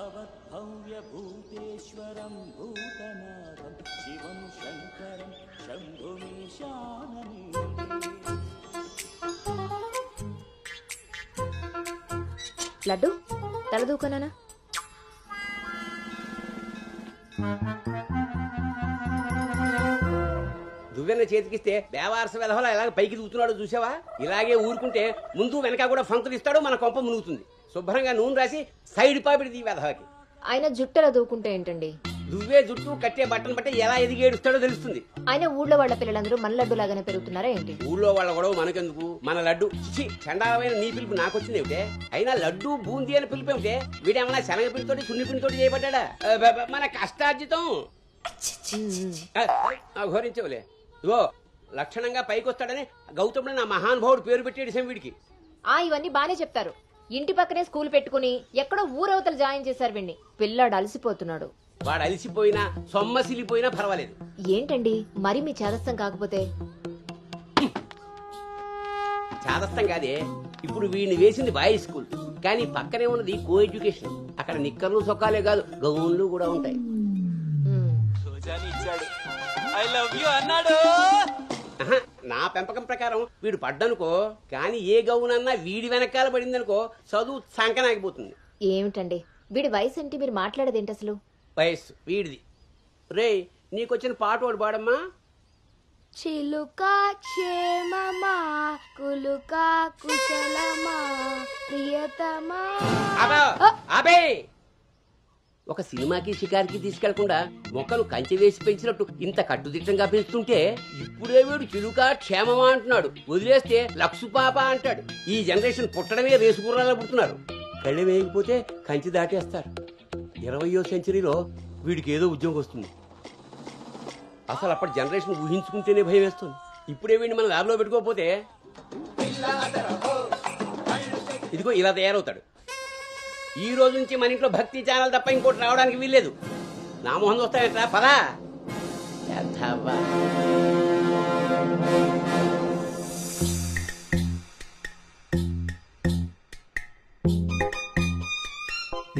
భవద్భవ్యభూతేశ్వరం భూతనాథం శివం శంకరం శంభుమీశానని. లడ్డు తలదూకనా? దువ్వెన్న చేతికిస్తే దేవారస వెధవలా ఇలాగ పైకి దూతున్నాడు చూసావా? ఇలాగే ఊరుకుంటే ముందు వెనక కూడా ఫంతులు ఇస్తాడు, మన కొంప మునుగుతుంది. శుభ్రంగా నూనె రాసి సైడ్ పాపిడి ఈ వెధవకి. ఆయన జుట్టెలా దూకుంటే ఏంటండి? దువ్వే జుట్టు కట్టే బట్టను బట్టి ఎలా ఎదిగేడుస్తాడో తెలుస్తుంది. ఆయన ఊళ్ళో వాళ్ళ పిల్లలందరూ మన లడ్డు లాగానే పెరుగుతున్నారా ఏంటి? ఊళ్ళో వాళ్ళ గొడవ మనకెందుకు? మన లడ్డు చండాలమైన నీ పిలుపు నాకొచ్చింది ఏమిటే? అయినా లడ్డు బూందీ అని పిలుపు ఏమిటే? వీడేమన్నా శనగ పిండితోటి సున్ని పిండితోటి చేయబడ్డా? మన కష్టార్జితం ఘోరించవులే. ఇగో లక్షణంగా పైకొస్తాడని గౌతముడు నా మహానుభావుడు పేరు పెట్టేడు వీడికి. ఇవన్నీ బానే చెప్తారు. ఇంటి పక్కనే స్కూల్ పెట్టుకుని ఎక్కడో ఊరవతలు జాయిన్ చేశారు వీడిని. పిల్లాడు అలసిపోతున్నాడు. వాడు అలిసిపోయినా సొమ్మసిలిపోయినా పర్వాలేదు. ఏంటండి మరి మీ చేదస్తం కాకపోతే? చాదస్తం కాదే, ఇప్పుడు వీడిని వేసింది బాయ్స్ స్కూల్, కానీ పక్కనే ఉన్నది కో ఎడ్యుకేషన్. అక్కడ నిక్కర్లు సొక్కాలే కాదు, గౌన్లు కూడా ఉంటాయి. ఐ లవ్ యు అన్నాడు. నా పెంపకం ప్రకారం వీడు పడ్డనుకో, కానీ ఏ గౌన్ అన్నా వీడి వెనకాల పడిందనుకో చదువు సంకనాగిపోతుంది. ఏమిటండి వీడి వయసు ఏంటి? మీరు మాట్లాడేది ఏంటి అసలు? వయస్సు వీడిది. రే నీకొచ్చిన పాట ఒకటి పాడమ్మా. చిలుకా క్షేమమా కులుకా కుశలమా ప్రియతమా. అబే ఒక సినిమాకి షికారికి తీసుకెళ్లకుండా మొక్కలు కంచె వేసి పెంచినట్టు ఇంత కట్టుదిట్టంగా పెంచుతుంటే ఇప్పుడే వీడు చిలుకా క్షేమమా అంటున్నాడు. వదిలేస్తే లక్సు పాప అంటాడు. ఈ జనరేషన్ పుట్టడమే రేసుగుర్రాలా పుడుతున్నారు. కళ్ళె వేయకపోతే కంచె దాటేస్తారు. 20వ సెంచరీలో వీడికి ఏదో ఉద్యోగం వస్తుంది. అసలు అప్పటి జనరేషన్ ఊహించుకుంటేనే భయం వేస్తుంది. ఇప్పుడే వీడిని మన ల్యాబ్లో పెట్టుకోకపోతే ఇదిగో ఇలా తయారవుతాడు. ఈ రోజు నుంచి మన ఇంట్లో భక్తి ఛానల్ తప్ప ఇంకోటి రావడానికి వీల్లేదు. నా మొహం వస్తాయంటా పదా.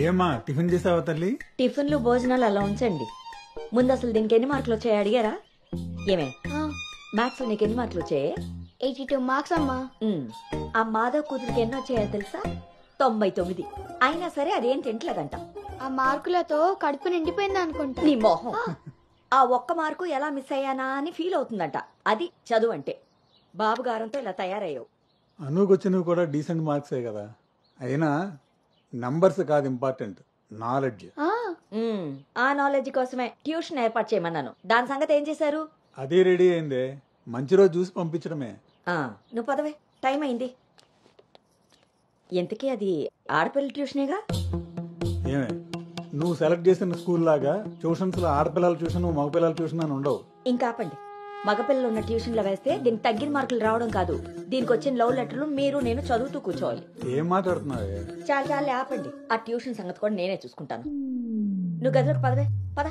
ఏమా టిఫిన్ చేసావా తల్లి? టిఫిన్లు భోజనాలు అలా ఉంచండి. ముందు అసలు దీనికి ఎన్ని మార్కులు వచ్చాయి అడిగారా? ఏమే మ్యాథ్స్ నీకు ఎన్ని మార్కులు వచ్చాయి? 82 మార్క్స్ అమ్మా. ఆ మాధవ్ కూతురికి ఎన్ని వచ్చాయో తెలుసా? 99. అయినా సరే అదేం తింటలేదంట. ఆ మార్కులతో కడుపు నిండిపోయింది అనుకుంటా. నీ మోహం. ఆ ఒక్క మార్కు ఎలా మిస్ అయ్యానా అని ఫీల్ అవుతుందంట. అది చదువు అంటే. బాబు గారంతో ఇలా తయారయ్యావు. అనుకొచ్చినవి కూడా డీసెంట్ మార్క్సే కదా. అయినా నంబర్స్ కాదు ఇంపార్టెంట్, నాలెడ్జ్. ఆ నాలెడ్జ్ కోసమే ట్యూషన్ ఏర్పాటు చేయమన్నాను. దాని సంగతి ఏం చేశారు? అదే రెడీ అయిందే, మంచి రోజు చూసి పంపించడమే. నువ్వు పదవే, టైం అయింది. ఎంతకీ అది ఆడపిల్ల ట్యూషనేగా? ఏమే నువ్వు సెలెక్ట్ చేసిన స్కూల్ లాగా ట్యూషన్స్ లో ఆడపిల్లల ట్యూషన్ మగపిల్లల ట్యూషన్ అని ఉండవు. ఇంకా ఆపండి. మగపిల్లలు ఉన్న ట్యూషన్లో వేస్తే దీనికి తగ్గిన మార్కులు రావడం కాదు, దీనికి వచ్చిన లవ్ లెటర్లు మీరు నేను చదువుతూ కూర్చోవాలి. ఏం మాట్లాడుతున్నావే? చాలా ఆపండి. ఆ ట్యూషన్ సంగతి కూడా నేనే చూసుకుంటాను. నువ్వు గదిలోకి పదవే, పద.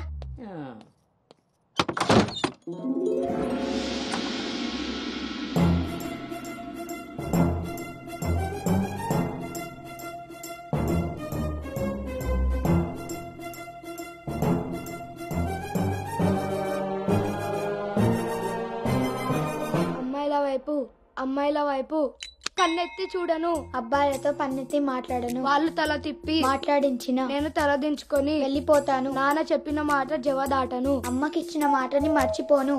అమ్మాయిల వైపు కన్నెత్తి చూడను. అబ్బాయిలతో పన్నెత్తి మాట్లాడను. వాళ్ళు తల తిప్పి మాట్లాడించిన నేను తల దించుకొని వెళ్ళిపోతాను. నాన్న చెప్పిన మాట జవదాటను. అమ్మకిచ్చిన మాటని మర్చిపోను.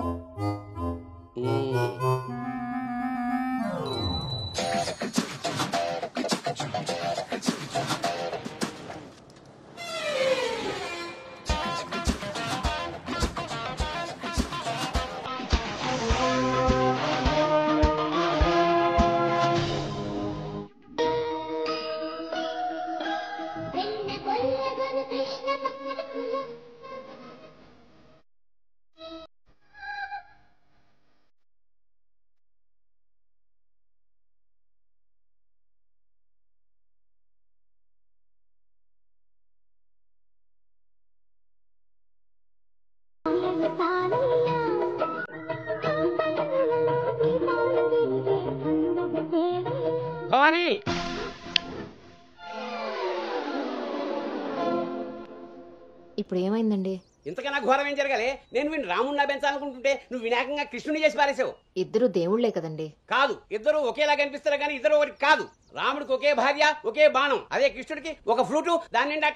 ఇప్పుడు ఏమైందండి? ఇంతకన్నా ఘోరం ఏం జరగాలి? నేను వీడిని రాముడిని పెంచాలనుకుంటుంటే నువ్వు వినాయకంగా కృష్ణుని చేసి పారేసావు. ఇద్దరు దేవుళ్లే కదండి. కాదు, ఇద్దరు ఒకేలా కనిపిస్తారు కానీ ఇద్దరు ఒకటి కాదు. రాముడికి ఒకే భార్య, ఒకే బాణం. అదే కృష్ణుడికి ఒక ఫ్లూటు, దాని నిండా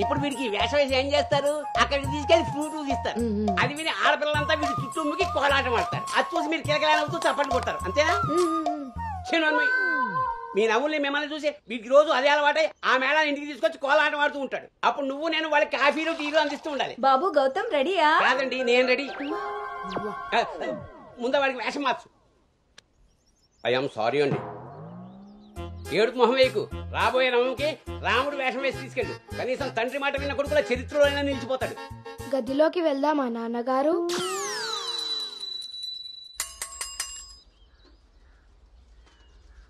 ఇప్పుడు వీడికి వేషం వేసి ఏం చేస్తారు? అక్కడికి తీసుకెళ్లి ఫ్లూటు తీస్తారు. అది విని ఆడపిల్లలంతా వీడి చుట్టూ ముగి కోలాటం ఆడతారు. అది చూసి మీరు కిలకలాడుతూ చప్పట్లు కొడతారు. అంతేనా? మీ నవ్వుల్ని మిమ్మల్ని చూసి వీటికి రోజు అదే అలవాటై ఆ మేళ ఇంటికి తీసుకొచ్చి కోలాటం ఆడుతూ ఉంటాడు. అప్పుడు నువ్వు నేను వాళ్ళకి కాఫీలు టీలు అందిస్తూ ఉండాలి. బాబు గౌతమ్ రెడీయా? కాదండి, నేను రెడీ. ముందు వాడికి వేషం మార్చు. ఐఎమ్ సారీ అండి. ఏడుపు మొహం వేయకు. రాబోయే నవంకి రాముడు వేషం వేసి తీసుకెళ్ళు. కనీసం తండ్రి మాట విన్న కొడుకుల చరిత్రలో అయినా నిలిచిపోతాడు. గదిలోకి వెళ్దామా నాన్నగారు?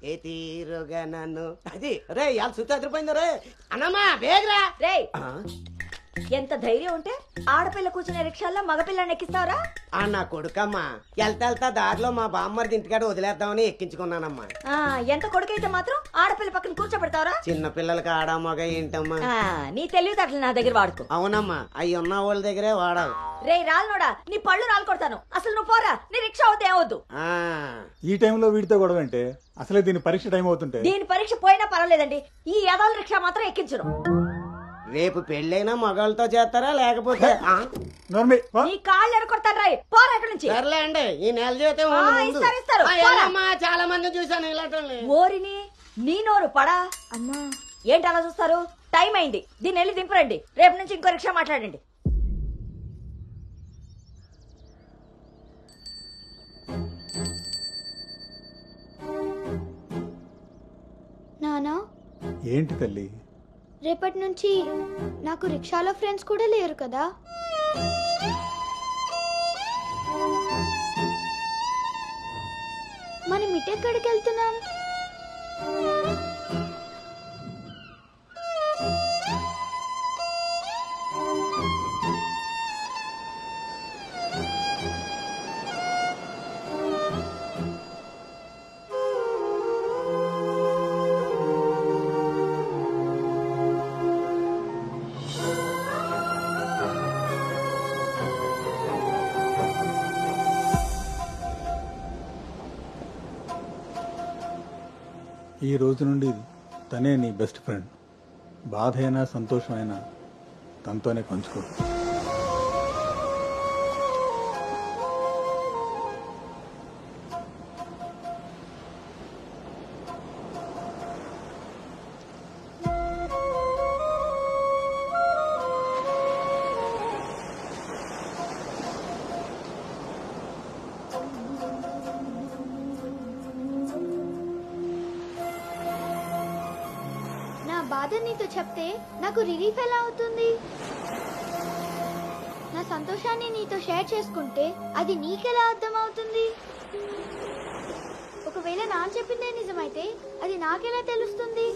ఏ తీరుగా నన్ను అది రే ఇవాళ సుత్తి అదిరిపోయింది రే. అన్నమ్మా బేగరా రే, ఎంత ధైర్యం ఉంటే ఆడపిల్ల కూర్చునే రిక్షాల్లో మగపిల్లని ఎక్కిస్తావరా? నా కొడుకమ్మా వెళ్తా దారిలో మా బామ్మర్ది ఇంటికాడ వదిలేద్దామని ఎక్కించుకున్నానమ్మా. ఎంత కొడుకైతే మాత్రం ఆడపిల్ల పక్కన కూర్చోబెడతావరా? చిన్న పిల్లలకి ఆడా మగ ఏంటమ్మా? నీ తెలివితేటలు నా దగ్గర వాడుకో. అవునమ్మా, అవి ఉన్న వాళ్ళ దగ్గరే వాడాలి. రే రాల్నోడా, నీ పళ్ళు రాలు కొడతాను. అసలు నువ్వు పోరా, నీ రిక్షా అవుతే ఏవద్దు. ఈ టైంలో వీడితో గొడవ అంటే అసలే దీని పరీక్ష టైం అవుతుంటే. దీని పరీక్ష పోయినా పర్వాలేదండి, ఈ యదవ రిక్షా మాత్రం ఎక్కించరు. రేపు పెళ్ళైనా మగాళ్ళతో చేస్తారా లేకపోతే నీ కాళ్ళు ఎరకొడతాను రాయ్, పోరా ఇక్కడి నుంచి. సర్లే అండి, ఈ నెల జీతం చాలా మంది చూసాను ఇలాంటి. ఓరిని నీ నోరు పడా. అమ్మా ఏంటి అలా చూస్తారు? టైం అయింది, దీన్ని వెళ్ళి దింపరండి. రేపు నుంచి ఇంకో రిక్షా మాట్లాడండి. నానా ఏంటి తల్లి? రేపటి నుంచి నాకు రిక్షాలో ఫ్రెండ్స్ కూడా లేరు కదా? మనం ఇటెక్కడికి వెళ్తున్నాం? ఈ రోజు నుండి తనే నీ బెస్ట్ ఫ్రెండ్. బాధ అయినా సంతోషమైనా తనతోనే పంచుకో. బాధ నీతో చెప్తే నాకు రిలీఫ్ ఎలా అవుతుంది? నా సంతోషాన్ని నీతో షేర్ చేసుకుంటే అది నీకెలా అర్థం అవుతుంది? ఒకవేళ నాన్న చెప్పిందే నిజమైతే అది నాకెలా తెలుస్తుంది?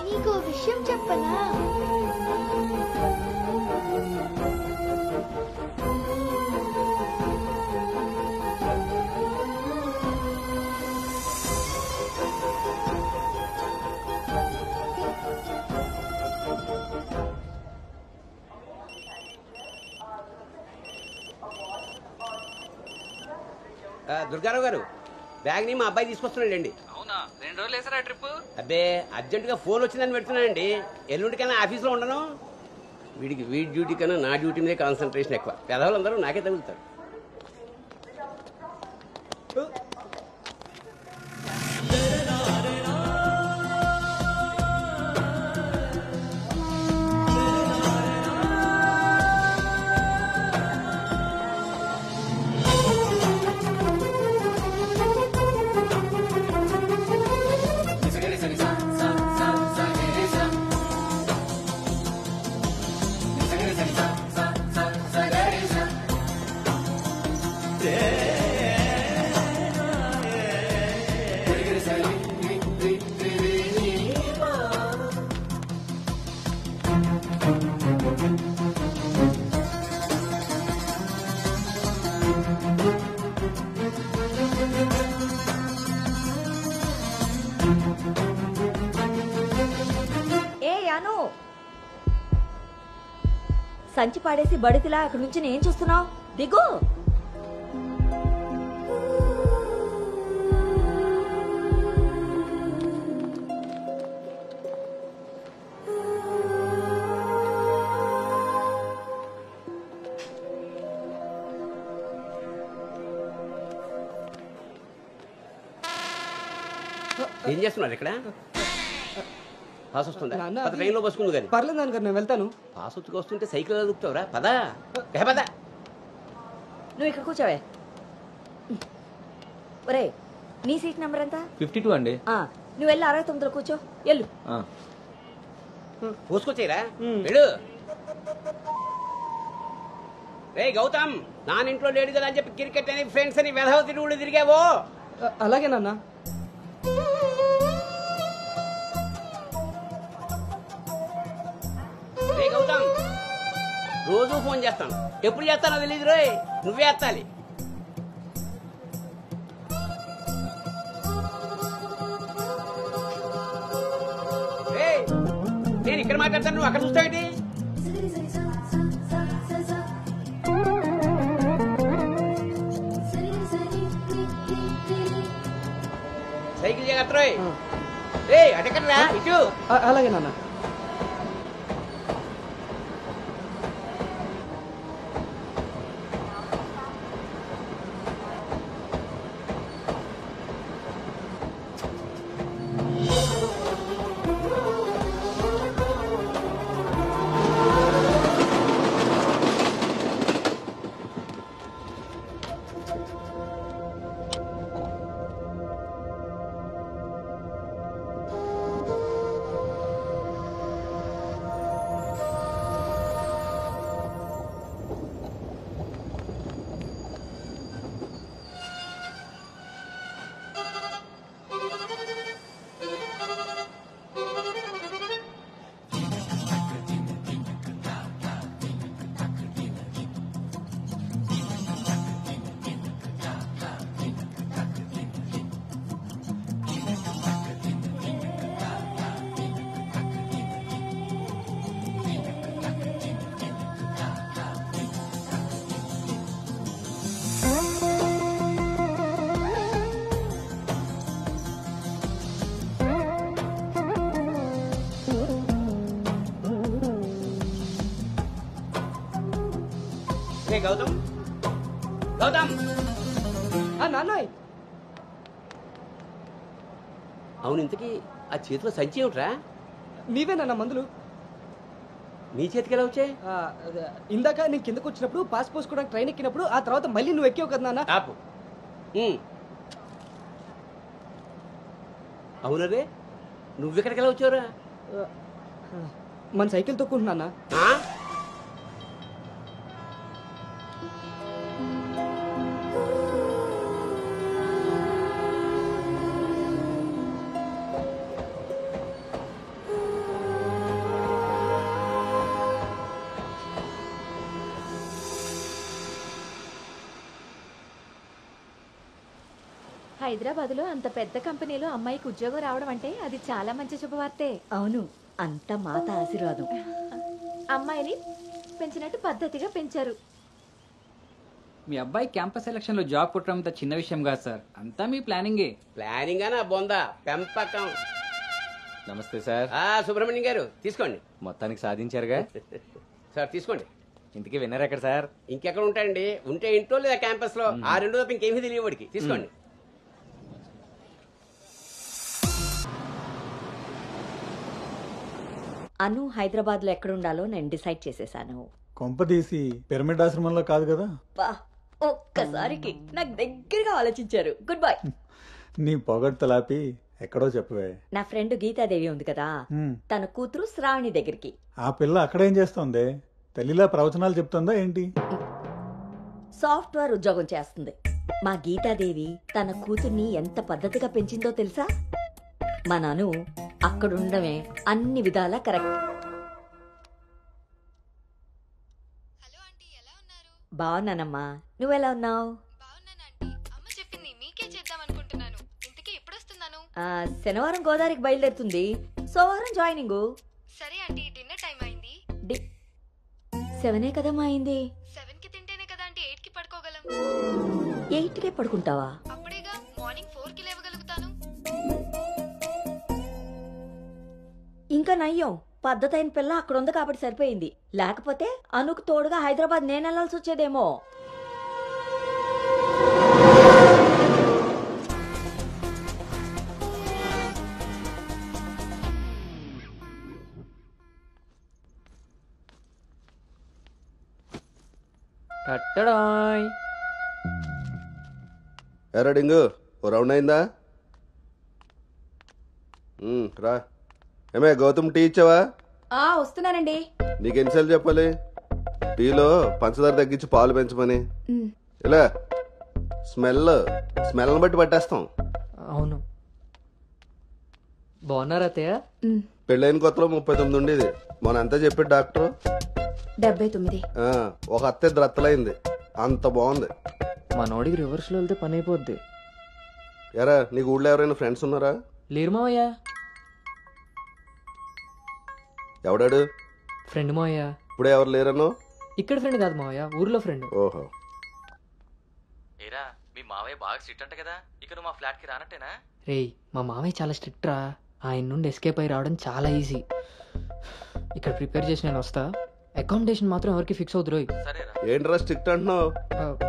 నీకు విషయం చెప్పనా? దుర్గారావు గారు, బ్యాగ్ ని మా అబ్బాయి తీసుకొస్తున్నాడండి. అవునా? 2 రోజులు వేసారా ట్రిప్? అబ్బే, అర్జెంట్ గా ఫోన్ వచ్చిందని పెడుతున్నానండి. ఎల్లుండికైనా ఆఫీస్ లో ఉండను. వీడి డ్యూటీ కన్నా నా డ్యూటీ మీదే కాన్సన్ట్రేషన్ ఎక్కువ. పెదవులందరూ నాకే తగులుతారు. కంచి పాడేసి బడితిలా అక్కడి నుంచి నేను చూస్తున్నావు? దిగు. ఏం చేస్తున్నారు ఇక్కడ? పాస్ వస్తుందా? నాన్న, పద, ట్రైన్లో బసుకుంది కానీ. పర్లేదు నాన్నగారు, నేను వెళ్తాను. పాస్ వచ్చుకు వస్తుంటే సైకిల్ అదుకుతావురా? పదా పద. నువ్వు ఇక్కడ కూర్చోవే. ఒరే, నీ సీట్ నెంబర్ ఎంత? 52 అండి. నువ్వు వెళ్ళి 69లో కూర్చో. వెళ్ళు. పోసుకొచ్చేరా వెళ్ళు. రే గౌతమ్, నానింట్లో లేడు కదా అని చెప్పి క్రికెట్ అని ఫ్రెండ్స్ అని వెధవ తిరుగుడు తిరిగావో. అలాగే నాన్న. రే గౌతమ్, రోజు ఫోన్ చేస్తాను, ఎప్పుడు చేస్తానో తెలియదు రోయ్, నువ్వే ఎత్తాలి. నేను ఇక్కడ మాట్లాడతాను, నువ్వు అక్కడ చూస్తావేంటి? సైకిల్ జాగ్రత్త రోయ్. రే అటెక్కడరా, ఇటు. అలాగే నాన్న. గౌతమ్, గౌతమ్. నాన్నయ్, అవును, ఇంతకీ ఆ చేతిలో సంచి ఏమిట్రా? నీవేనా మందులు? నీ చేతికి ఎలా వచ్చాయి? ఇందాక నేను కిందకు వచ్చినప్పుడు పాస్ పోసుకోవడానికి ట్రైన్ ఎక్కినప్పుడు, ఆ తర్వాత మళ్ళీ నువ్వు ఎక్కావు కదా నాన్న. ఆపు. అవునరే, నువ్వెక్కడికి ఎలా వచ్చావురా? మన సైకిల్ తొక్కుంటున్నా. హైదరాబాద్ లో అంత పెద్ద కంపెనీలో అమ్మాయికి ఉద్యోగం రావడం అంటే అది చాలా మంచి శుభవార్తే. అవును, అంత మాత ఆశీర్వాదం. అమ్మాయిని పెంచినట్టు పద్ధతిగా పెంచారు. మీ అబ్బాయి క్యాంపస్ సెలక్షన్ లో జాబ్ కొట్టడం అంత చిన్న విషయం కాదు సార్, అంతా మీ ప్లానింగే. ప్లానింగ్ అనా బొందా పెంపకం. నమస్తే సార్. సుబ్రహ్మణ్యం గారు తీసుకోండి. మొత్తానికి సాధించారుగా సార్ తీసుకోండి. ఇంటికి విన్నర్ ఎక్కడ సార్? ఇంకెక్కడ ఉంటాయండి, ఉంటే ఇంట్లో లేదా క్యాంపస్ లో. ఆ రెండు తప్ప ఇంకేమీ తెలియదు వాడికి. తీసుకోండి. అను హైదరాబాద్ లో ఎక్కడుండాలో నేను డిసైడ్ చేసేసాను. కొంపదీసి పిరమిడ్ ఆశ్రమంలో కాదు కదా? ఒక్కసారికి నాకు దగ్గరగా ఆలోచించారు. Good bye. నీ పొగడ్తలాపి ఎక్కడో చెప్పవే. నా ఫ్రెండ్ గీతాదేవి ఉంది కదా, తన కూతురు శ్రావణి దగ్గరికి. ఆ పిల్ల అక్కడేం చేస్తోంది? తల్లిలా ప్రవచనాలు చెప్తుందా ఏంటి? సాఫ్ట్వేర్ ఉద్యోగం చేస్తుంది. మా గీతాదేవి తన కూతుర్ని ఎంత పద్ధతిగా పెంచిందో తెలుసా? మా నాను అక్కడుండమే అన్ని విధాలా కరెక్ట్. బాగున్నానమ్మా, నువ్వెలా ఉన్నావు? శనివారం గోదావరికి బయలుదేరుతుంది, సోమవారం జాయినింగ్. సరే ఆంటీ, డిన్నర్ టైం అయింది. 7 కదమ్మా అయింది. 7 కి తింటేనే కదా అంటే 8 కి పడుకోగలం. 8కే పడుకుంటావా? అప్పుడేగా మార్నింగ్ 4 కి లేవగలుగుతాను. ఇంకా నయ్యం, పద్ధతైన పిల్ల అక్కడ ఉంది కాబట్టి సరిపోయింది. లేకపోతే అనుకు తోడుగా హైదరాబాద్ నేను వెళ్లాల్సి వచ్చేదేమో. కట్టడాయ్. ఎరా డింగు, ఓ రౌండ్ అయిందా? రా. ఏమే గౌతమ్ టీ ఇచ్చావా? వస్తున్నానండి. నీకు ఎన్నిసార్లు చెప్పాలి టీలో పంచదార తగ్గించి పాలు పెంచమని? ఇలా స్మెల్ని బట్టి పట్టేస్తాం. అవును. బాగున్నారా అత్తయ్య? పెళ్ళైన కొత్తలో 39 ఉండేది, మొన్న అంతా చెప్పాడు డాక్టర్. 79. ఒక అత్తే ద్రత్తలైంది, అంత బాగుంది. మనోడికి రివర్స్ లో వెళ్తే పని అయిపోద్ది. ఎరా నీకు ఊళ్ళో ఎవరైనా ఫ్రెండ్స్ ఉన్నారా? లేరు మావయ్య. ఎవడాడు? ఫ్రెండ్ మావయ్య. ఇప్పుడే ఎవరు లేరన్నో? ఇక్కడ ఫ్రెండ్ కాదు మావయ్య, ఊర్లో ఫ్రెండ్. ఓహో. ఏరా మీ మావయ్య బాగా స్ట్రిక్ట్ అంట కదా, ఇక నువ్వు మా ఫ్లాట్ కి రానట్టేనా? రేయ్, మా మావయ్య చాలా స్ట్రిక్ట్ రా. ఆయన నుండి ఎస్కేప్ అయి రావడం చాలా ఈజీ. ఇక్కడ ప్రిపేర్ చేసి నేను వస్తా. అకామిడేషన్ మాత్రం ఎవరికి ఫిక్స్ అవుతురు. సరేరా. ఏంట్రా స్ట్రిక్ట్ అంటున్నావు?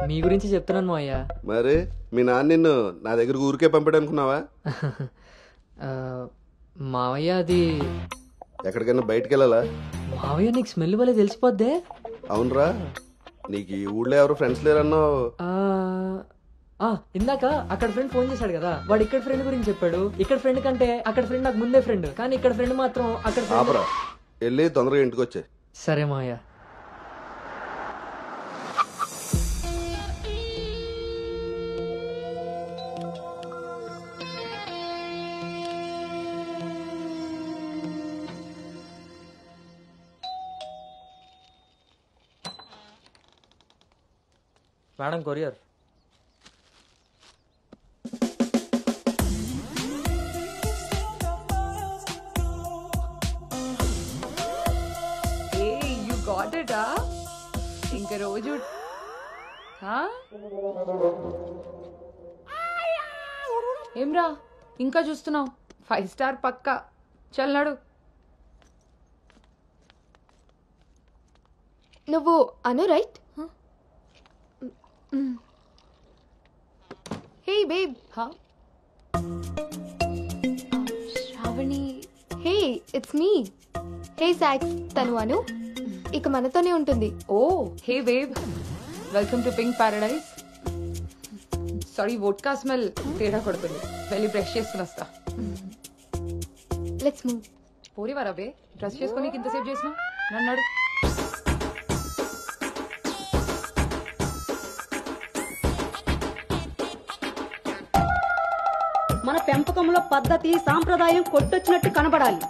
మీ గురించి చెప్తున్నాను మావయ్య. మరి మీ నాన్న నిన్ను నా దగ్గర ఊరికే పంపాడనుకున్నావా? మావయ్య అది ఎక్కడికైనా బయటికి వెళ్ళాలా? మావయ్య నీకు స్మెల్ వల్ల తెలిసిపోద్దే. అవునరా, నీకు ఈ ఊళ్ళో ఎవరు ఫ్రెండ్స్ లేరన్నావు. ఇందాక అక్కడ ఫ్రెండ్ ఫోన్ చేశాడు కదా, వాడు ఇక్కడ ఫ్రెండ్ గురించి చెప్పాడు. ఇక్కడ ఫ్రెండ్ కంటే అక్కడ ఫ్రెండ్ నాకు ముందే ఫ్రెండ్, కానీ ఇక్కడ ఫ్రెండ్ మాత్రం అక్కడ ఆపరా, వెళ్ళి తొందరగా ఇంటికి వచ్చే. సరే మావయ్య. Madam courier. ఇంకా రోజు ఏమ్రా ఇంకా చూస్తున్నావు? 5 స్టార్ పక్కా. చల్లాడు. నువ్వు Anu right? Hey babe. Shravani. Hey it's me. Hey socks, తను అను. ఇక మనతోనే ఉంటుంది. Oh hey babe, welcome to pink paradise. Sorry, vodka smell తేడా కొడుతుంది. వెళ్ళి బ్రష్ చేసుకుని వస్తా. Let's move. పోరివారా బే, బ్రష్ చేసుకుని ఇంతసేపు చేసిన నన్నాడు. మన పెంపకంలో పద్ధతి సాంప్రదాయం కొట్టొచ్చినట్టు కనబడాలి.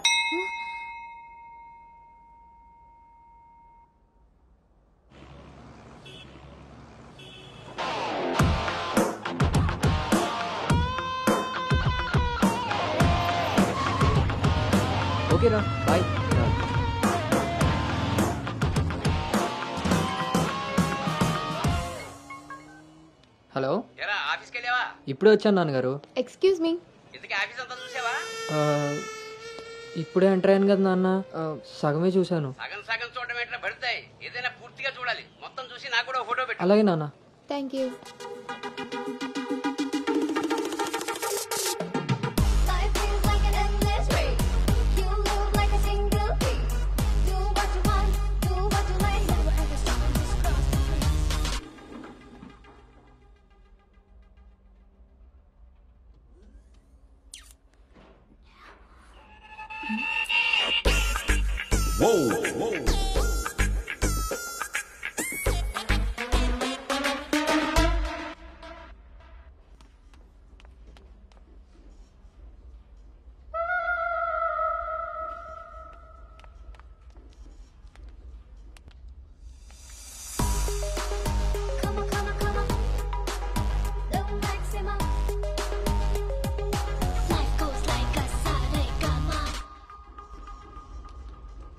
ఓకేరా, బాయ్. హలో, ఆఫీస్కి వెళ్ళావా? ఇప్పుడే వచ్చాను నాన్నగారు. Excuse me. ఇంతకీ ఆఫీస్ అంతా చూసావా? ఇప్పుడే ఎంటర్ అయ్యాను కదా నాన్న, సగమే చూశాను. సగం సగం చూడడం ఏంటో పడతాయి, ఏదైనా పూర్తిగా చూడాలి. మొత్తం చూసి నాకు కూడా ఫోటో పెట్టు. అలాగే నాన్న. Thank you.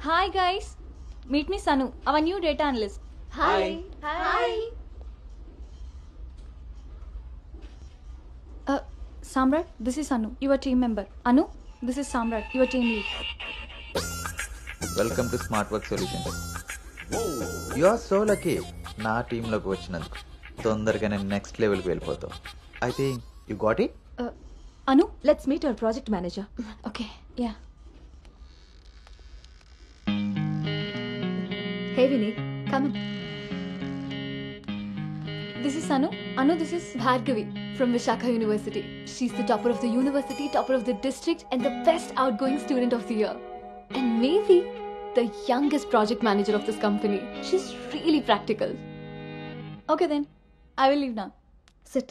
Hi guys, Meet me Sanu, our new data analyst. Hi. Hi. Samrat, this is Anu, your team member. Anu, this is Samrat, your team lead. Welcome to smart work solutions. You are so lucky నా టీంలోకి వచ్చినందుకు. తొందరగా నేను next లెవెల్కి వెళ్ళిపోతావు. I think you got it. Anu, let's meet our project manager. Okay, yeah. Hey Vinny, come in. This is Anu. Anu, this is Bhargavi from Vishakha University. She's the topper of the university, topper of the district, and the best outgoing student of the year. And maybe the youngest project manager of this company. She's really practical. Okay then, I will leave now. Sit.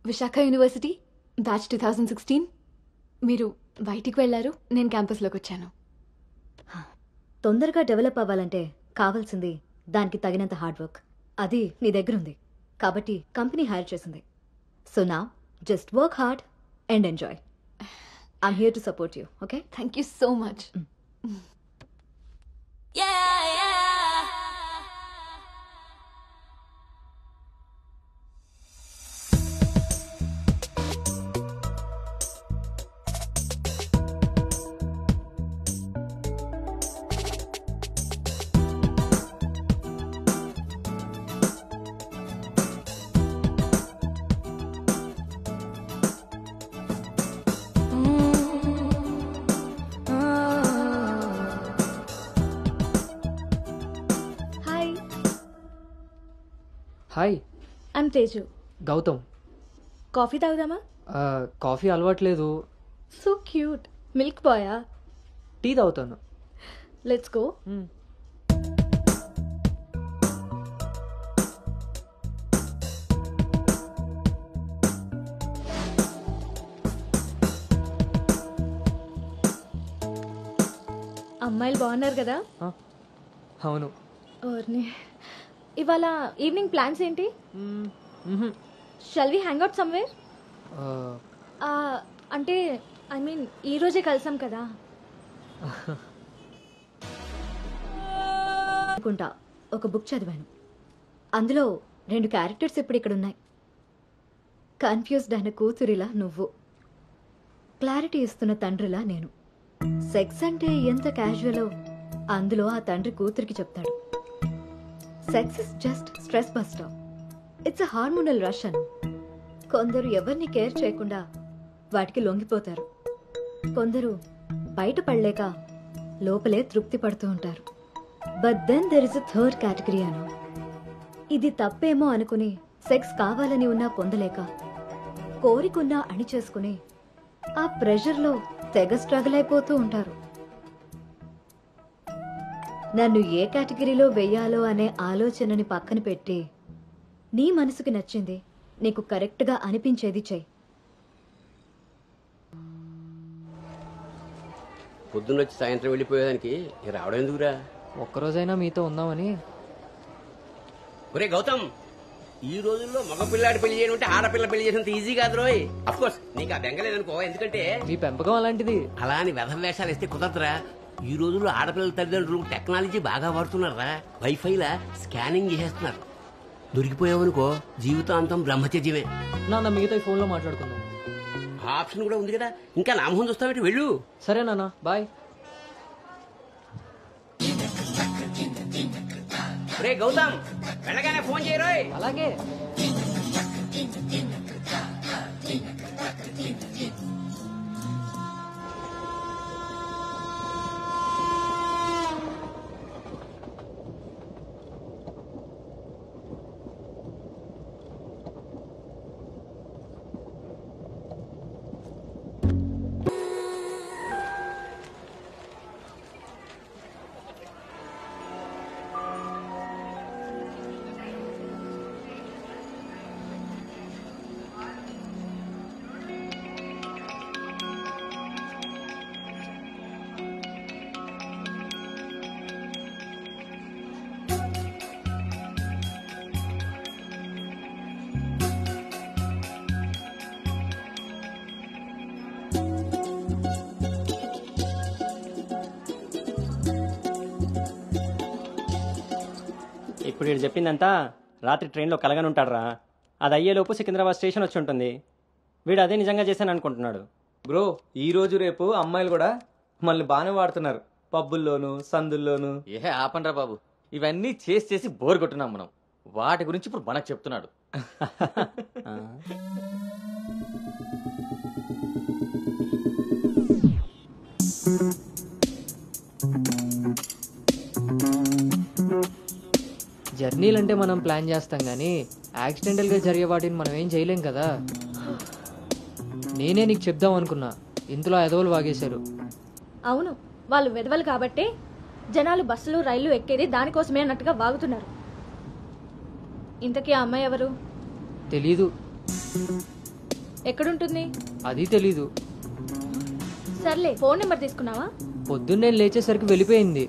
Vishakha University, batch 2016. మీరు బయటికి వెళ్ళారు, నేను క్యాంపస్లోకి వచ్చాను. తొందరగా develop అవ్వాలంటే కావాల్సింది దానికి తగినంత హార్డ్ వర్క్. అది నీ దగ్గర ఉంది కాబట్టి కంపెనీ హైర్ చేసింది. సో నా just work hard and enjoy. I'm here to support you. Okay, thank you so much. Hi, I'm Teju. Gautam. Coffee తాగుదామా? కాఫీ అలవాట్లేదు. So cute. మిల్క్ బాయా? టీ తాగుతాను. Let's go. అమ్మాయిలు బాగున్నారు కదా? అవును. ఓర్ని, ఇవాళ ఈవినింగ్ ప్లాన్స్ ఏంటి? Shall we hang out somewhere? అంటే ఐ మీన్ ఈ రోజే కలిసాం కదా. అనుకుంటా ఒక బుక్ చదివాను. అందులో 2 క్యారెక్టర్స్ ఇప్పుడు ఇక్కడ ఉన్నాయి. కన్ఫ్యూజ్డ్ అయిన కూతురిలా నువ్వు, క్లారిటీ ఇస్తున్న తండ్రిలా నేను. సెక్స్ అంటే ఎంత క్యాజువలో అందులో ఆ తండ్రి కూతురికి చెప్తాడు. Sex is just stress buster. It's a hormonal rush అని. కొందరు ఎవరిని కేర్ చేయకుండా వాటికి లొంగిపోతారు. కొందరు బయటపడలేక లోపలే తృప్తి పడుతూ ఉంటారు. But then there is a third category Anu. ఇది తప్పేమో అనుకుని సెక్స్ కావాలని ఉన్నా పొందలేక, కోరికున్నా అణి చేసుకుని ఆ ప్రెషర్లో తెగ స్ట్రగుల్ అయిపోతూ ఉంటారు. నన్ను ఏ కేటగిరీలో వెయ్యాలో అనే ఆలోచనని పక్కన పెట్టి నీ మనసుకి నచ్చింది, నీకు కరెక్ట్గా అనిపించేది చెయ్యి. పొద్దున్నొచ్చి సాయంత్రం వెళ్ళిపోయేదానికి రావడం ఎందుకురా? ఒక్కరోజైనా మీతో ఉందామని. ఒరే గౌతమ్, ఈ రోజుల్లో మగపిల్లాడి పెళ్లి చేయడం అంటే ఆడపిల్ల పెళ్లి చేసినంత ఈజీ కాదు రోయ్. అఫ్ కోర్స్ నీకు ఆ బెంగలేదనుకో, ఎందుకంటే మీ పెంపకం అలాంటిది. అలా అని వెధవ వేషాలు వేస్తే కుదరదురా. ఈ రోజుల్లో ఆడపిల్లల తల్లిదండ్రులు టెక్నాలజీ బాగా వాడుతున్నారా. వైఫైలా స్కానింగ్ చేసేస్తున్నారు. దొరికిపోయావనుకో జీవితాంతం బ్రహ్మచర్యమే. నాన్న మిగతా ఈ ఫోన్లో మాట్లాడుకుందాం. ఆ ఆప్షన్ కూడా ఉంది కదా. ఇంకా నా మొహం చూస్తావేంటి? వెళ్ళు. సరే నాన్న, బాయ్. రే గౌతమ్, వెళ్ళగానే ఫోన్ చేయరోయ్. అలాగే. ఇప్పుడు వీడు చెప్పిందంతా రాత్రి ట్రైన్లో కలగని ఉంటాడురా. అది అయ్యేలోపు సికింద్రాబాద్ స్టేషన్ వచ్చి ఉంటుంది. వీడు అదే నిజంగా చేశాను అనుకుంటున్నాడు. బ్రో ఈ రోజు రేపు అమ్మాయిలు కూడా మనల్ని బాగానే వాడుతున్నారు, పబ్బుల్లోను సందుల్లోను. ఏ ఆపండ్రా బాబు, ఇవన్నీ చేసి చేసి బోర్ కొట్టున్నాం మనం. వాటి గురించి ఇప్పుడు మనకు చెప్తున్నాడు. జర్నీలు అంటే మనం ప్లాన్ చేస్తాం కానీ యాక్సిడెంటల్గా జరిగే వాటిని మనం ఏం చేయలేం కదా. నేనే నీకు చెప్దాం అనుకున్నా, ఇంతలో ఎదవలు వాగేశారు. అవును, వాళ్ళు వెదవలు కాబట్టే జనాలు బస్సులు రైళ్లు ఎక్కేది దానికోసమే అన్నట్టుగా వాగుతున్నారు. ఇంతకీ ఆ అమ్మాయి ఎవరు? తెలీదు. ఎక్కడుంటుంది? అది తెలీదు. సర్లే, ఫోన్ నెంబర్ తీసుకున్నావా? పొద్దున్నే లేచేసరికి వెళ్ళిపోయింది.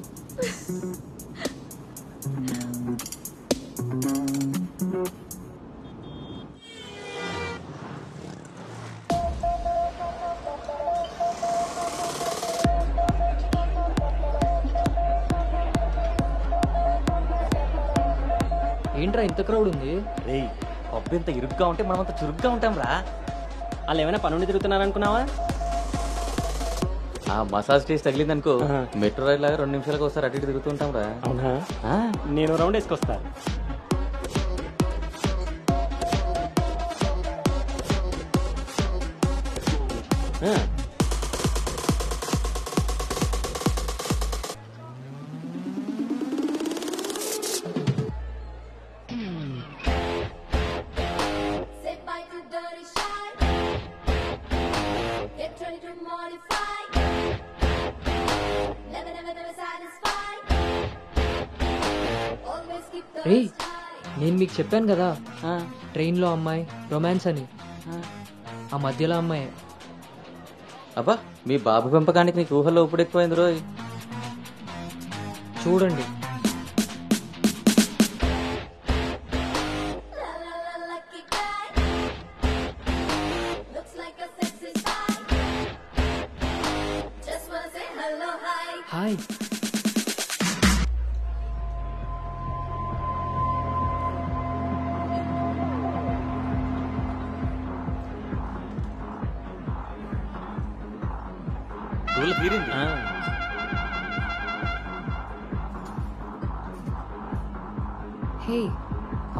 ఏంట్రా ఇంత క్రౌడ్ ఉంది? రేయ్, పబ్బు ఎంత ఇరుగ్గా ఉంటే మనం అంత చురుగ్గా ఉంటాం రా. వాళ్ళు ఏమైనా పనుండి తిరుగుతున్నారనుకున్నావా? ఆ మసాజ్ టేస్ట్ తగిలిందనుకో, మెట్రో రైల్ లాగా 2 నిమిషాలకు ఒకసారి అటు ఇటు తిరుగుతుంటాం రా. అవునా? నేను రౌండ్ వేసుకొస్తా. రే, నేను మీకు చెప్పాను కదా ట్రైన్లో అమ్మాయి రొమాన్స్ అని. ఆ మధ్యలో అమ్మాయి. అబ్బా, మీ బాబు పెంపకానికి నీకు ఊహల్లో ఇప్పుడు ఎక్కువైంది రోయ్. చూడండి. హాయ్. తీరింది. హే,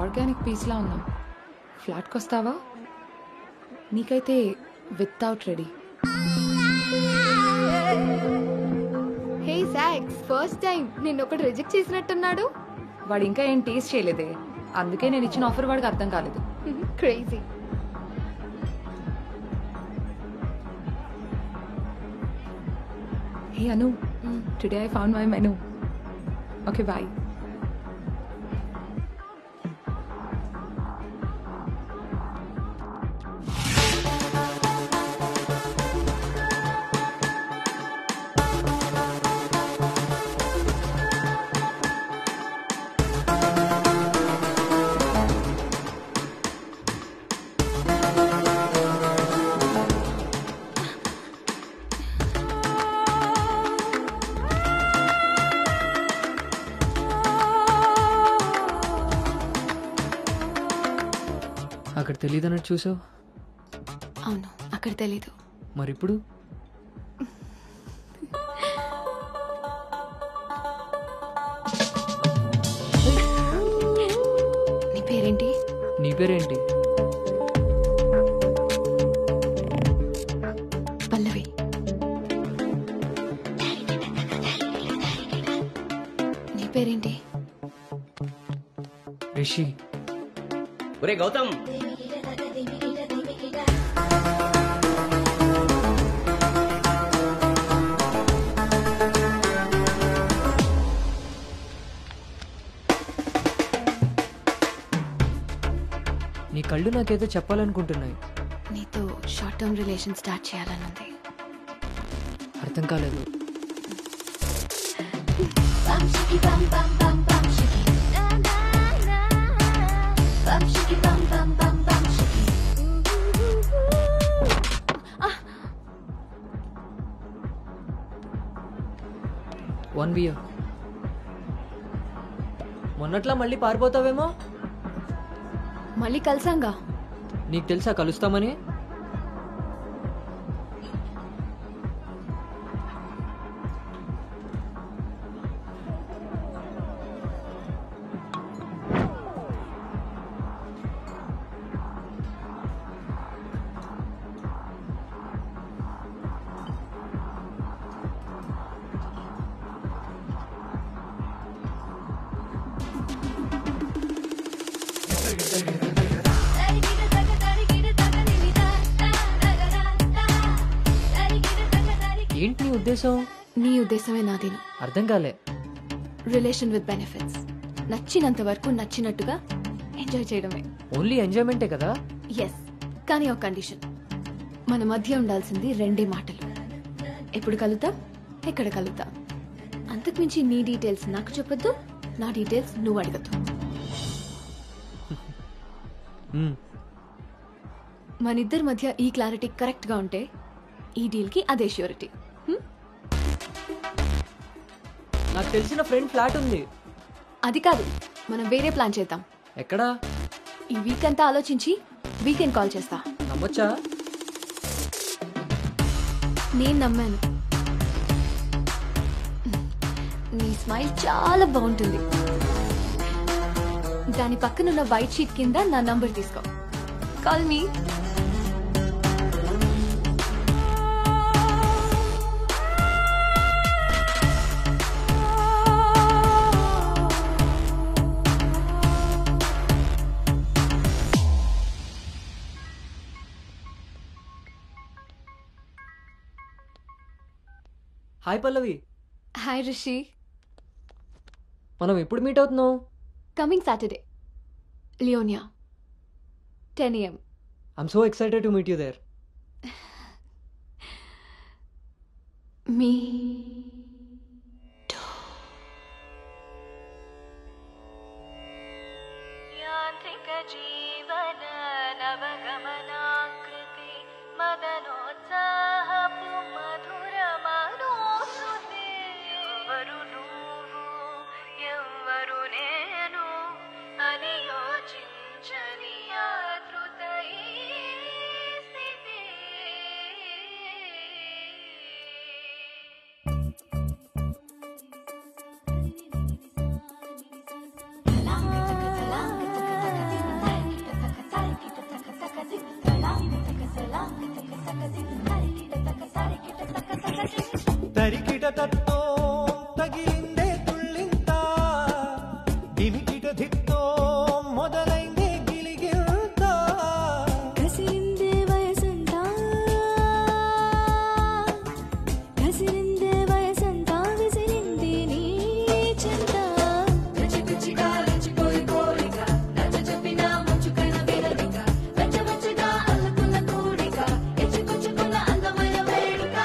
ఆర్గానిక్ పీస్లా ఉన్నాం. ఫ్లాట్కి వస్తావా? నీకైతే వితౌట్ రెడీ. హే సాక్స్, ఫస్ట్ టైం నిన్నొకటి రిజెక్ట్ చేసినట్టున్నాడు. వాడు ఇంకా ఏం టేస్ట్ చేయలేదే, అందుకే నేను ఇచ్చిన ఆఫర్ వాడికి అర్థం కాలేదు. Crazy. Hey Anu, today I found my menu. Okay, bye. అక్కడ తెలీదు అన్నట్టు చూసావు. అవును, అక్కడ తెలీదు. మరి ఇప్పుడు నీ పేరేంటి? నీ పేరేంటి? పల్లవి. నీ పేరేంటి? రిషి. ఒరే గౌతమ్, నీ కళ్ళు నాకేదో చెప్పాలనుకుంటున్నాయి. నీతో షార్ట్ టర్మ్ రిలేషన్ స్టార్ట్ చేయాలనుంది. అర్థం కాలేదు. మొన్న మొన్నట్లా మళ్ళీ పారిపోతావేమో. మళ్ళీ కలిసాంగా. నీకు తెలుసా కలుస్తామని? ఏంటి నీ ఉద్దేశం? నీ ఉద్దేశమే నాదేను. అర్థం కాలే. Relation with benefits. నచ్చినంత వరకు నచ్చినట్టుగా ఎంజాయ్ చేయడమే. ఓన్లీ ఎంజాయ్మెంటే కదా? ఎస్, కానీ ఒక కండిషన్. మన మధ్య ఉండాల్సింది 2 మాటలు. ఎప్పుడు కలుద్దాం, ఎక్కడ కలుద్దాం. అంతకుమించి నీ డీటెయిల్స్ నాకు చెప్పొద్దు, నా డీటెయిల్స్ నువ్వు అడగద్దు. మనిద్దరి మధ్య ఈ క్లారిటీ కరెక్ట్ గా ఉంటే ఈ డీల్ కి అదే ష్యూరిటీ. నాకు తెలిసిన ఫ్రెండ్ ఫ్లాట్ ఉంది. అది కాదు, మనం వేరే ప్లాన్ చేద్దాం. ఎక్కడా? ఈ వీక్ అంతా ఆలోచించి వీకెండ్ కాల్ చేస్తా. నమ్మొచ్చా? నేను నమ్మాను. నీ స్మైల్ చాలా బాగుంటుంది. దాని పక్కనున్న వైట్ షీట్ కింద నా నంబర్ తీసుకో. Call me. Hi Pallavi. Hi Rishi. మనం ఎప్పుడు మీట్ అవుతున్నాం? Coming Saturday, Leonia, 10 AM. I'm so excited to meet you there. మీ యాంత్రిక జీవన నవగమనాకృతి మదనోత్సాహపు మధుర మనోశ్రుతి. ఎవరు నువ్వు ఎవరు నేను అని యోచించని ఆతృత ఈ స్థితి. తరికిట తత్తో తగిలిందే తుళ్ళింత దిమికిట ధిత్తో మొదలైందే గిలిగిల్త. కసిరిందే వయసంతా కసిరిందే వయసంతా విసిరింది నీ చెంత. రుచిగా రుచిపోయి కోరిక నచ్చ చెప్పిన ముంచుకైన వేరలిక వెచ్చగా అల్లుకున్న కోరిక ఎచ్చుకొచ్చుకున్న అందమైన వేడుక.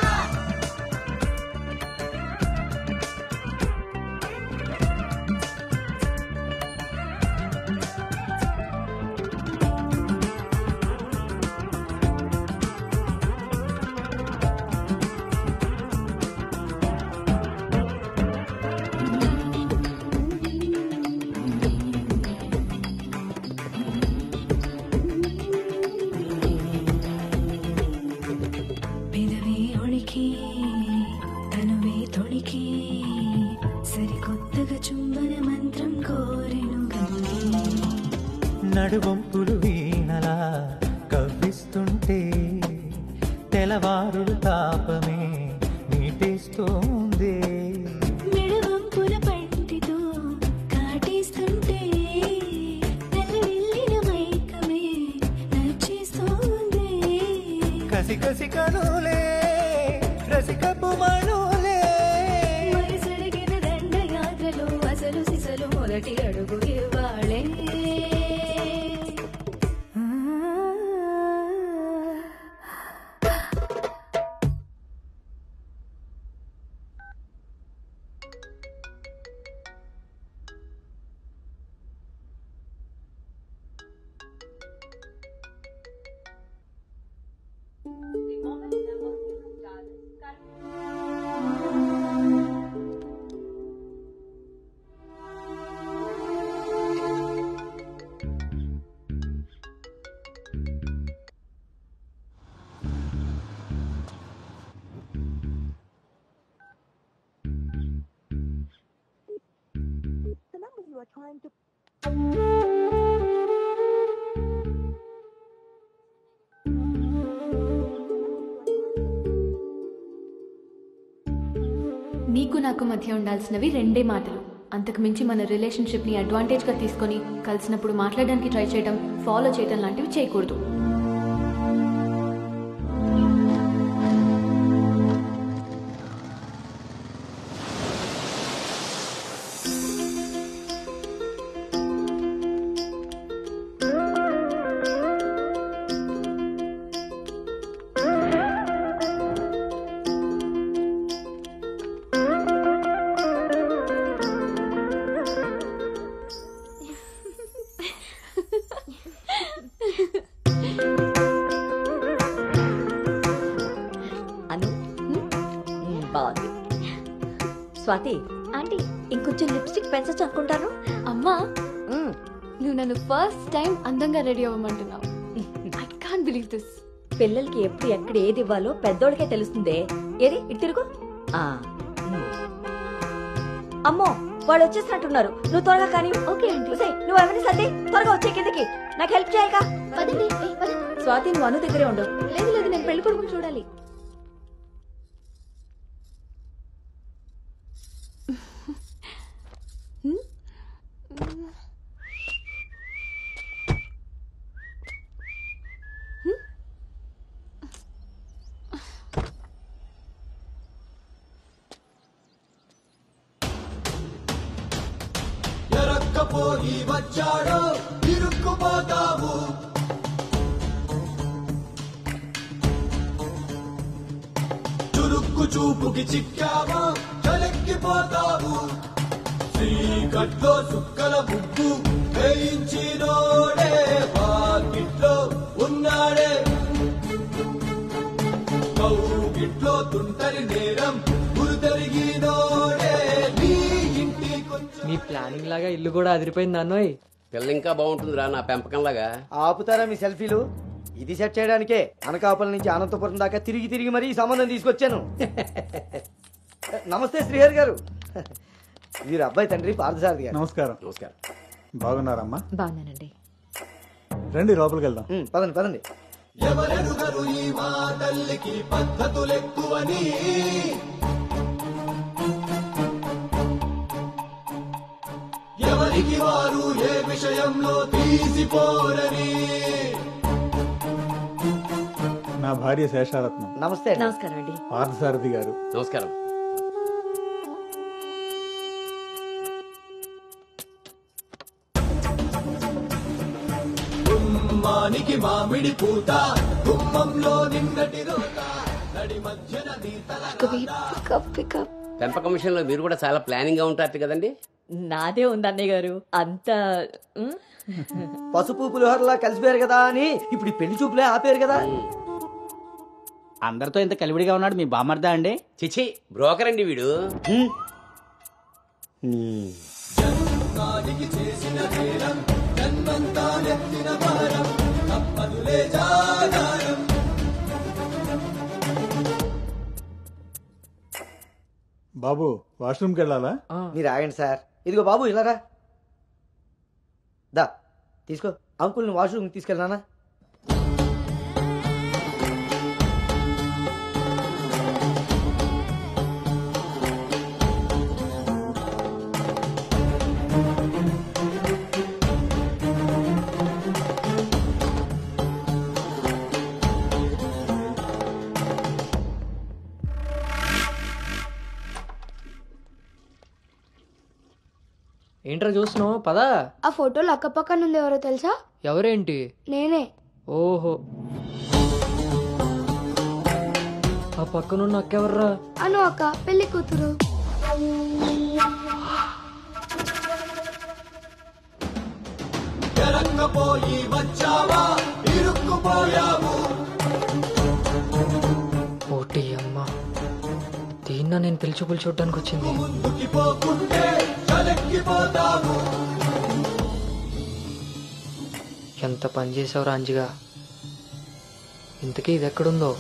పెదవే ఒడికి తనువే తొడికి సరికొత్తగా చుంబన మంత్రం కోరెను గంగి. నడువంపులు వీణలా కవ్విస్తుంటే తెల్లవారులు తాపమే నీటేస్తోంది. మెడవంపుల పంటితో కాటేస్తుంటే తెల్లవిల్లిన మైకమే నచ్చేస్తోంది. కసి కసి కనులే రసికపు మనులే వయసడిగిన దండయాత్రలో అసలు సిసలు మొదటి అడుగు ఇవ్వాళే. నాకు మధ్య ఉండాల్సినవి 2 మాటలు. అంతకు మించి మన రిలేషన్షిప్ని అడ్వాంటేజ్గా తీసుకొని కలిసినప్పుడు మాట్లాడడానికి ట్రై చేయడం, ఫాలో చేయడం లాంటివి చేయకూడదు. బాగుంది. స్వాతి ఆంటీ ఇంకొంచెం లిప్స్టిక్ పెంచచ్చు అనుకుంటాను. అమ్మా, నువ్వు నన్ను ఫస్ట్ టైం అందంగా రెడీ అవ్వమంటున్నావు. I can't believe this. పిల్లలకి ఎప్పుడు ఎక్కడ ఏది ఇవ్వాలో పెద్దోళ్ళకే తెలుస్తుందే. ఏది ఇటు తిరుగు. అమ్మో, వాళ్ళు వచ్చేసినట్టున్నారు. నువ్వు త్వరగా కానీ. ఓకే అండి. నువ్వు ఎవరిని సర్ది త్వరగా వచ్చే కిందకి. నాకు హెల్ప్ చేయాలిగా. స్వాతి, నువ్వు అను దగ్గరే ఉండవు. లేదు లేదు, నేను పెళ్లి కొడుకుని చూడాలి. ఎరక్కపోయి వచ్చాడో ఇరుక్కుపోతావు. చురుక్కు చూపుకి చిక్కావో చలెక్కిపోతావు. శ్రీకట్లో సుక్కల బుగ్గు వేయించినోడే వాకిట్లో ఉన్నాడే. కౌగిట్లో తుంటరి నేరం గురుతరిగినోడే. నీ ఇంటి మీ ప్లానింగ్ లాగా ఇల్లు కూడా అదిరిపోయింది అన్నోయ్. పిల్ల ఇంకా బాగుంటుందిరా నా పెంపకం లాగా. ఆపుతారా మీ సెల్ఫీలు? ఇది సెట్ చేయడానికే అనకాపల్లి నుంచి అనంతపురం దాకా తిరిగి తిరిగి మరీ ఈ సంబంధం తీసుకొచ్చాను. నమస్తే శ్రీహరి గారు. వీరు అబ్బాయి తండ్రి పార్థసారథి గారు. నమస్కారం. నమస్కారం. బాగున్నారమ్మా? బాగున్నానండి. రండి లోపలికి వెళ్దాం. పదండి పదండి. ఎవరెరుగరు ఈ మా తల్లికి పద్ధతులెక్కువని. ఎవరికి వారు ఏ విషయంలో తీసిపోరని. నా భార్య శేషారత్నం. నమస్తే. నమస్కారం అండి. పార్థసారథి గారు. నమస్కారం. గుమ్మానికి మామిడి పూత, గుమ్మంలో నిన్నటి రోత, నడి మధ్యన పెంపకం విషయంలో మీరు కూడా చాలా ప్లానింగ్ గా ఉంటారు కదండి. నాదే ఉంది అన్నయ్య గారు. అంత పసుపు పులిహోరలా కలిసిపోయారు కదా అని ఇప్పుడు ఈ పెళ్లి చూపులే ఆపేరు కదా. అందరితో ఇంత కలివిడిగా ఉన్నాడు మీ బామర్దా అండి? చిచి, బ్రోకర్ అండి వీడు. జన్మానికి చేసిన నేరం, జన్మంతా నెత్తిన భారం, తప్పదులే జాగారం. బాబు వాష్రూమ్కి వెళ్ళాలా? మీరు ఆగండి సార్. ఇదిగో బాబు ఇలారా. దా తీసుకో. అంకుల్ని వాష్రూమ్ తీసుకెళ్ళానా? ఏంట్రా చూస్తున్నావు? పదా. ఆ ఫోటోలు అక్కపక్కన ఉంది. ఎవరో తెలుసా? ఎవరేంటి? నేనే. ఓహో, ఆ పక్కనున్న అక్కెవర్రా? అను అక్క, పెళ్లి కూతురు. ఎరక్కపోయి వచ్చావా ఇరుక్కుపోయావు. ఓటి అమ్మ, దీన్న నేను పిలిచి చూడడానికి వచ్చింది. ముందుకి పోకుంటే చలెక్కిపోతావు. ఎంత పని చేసావు రాంజిగా. ఇంతకీ ఇది ఎక్కడుందో?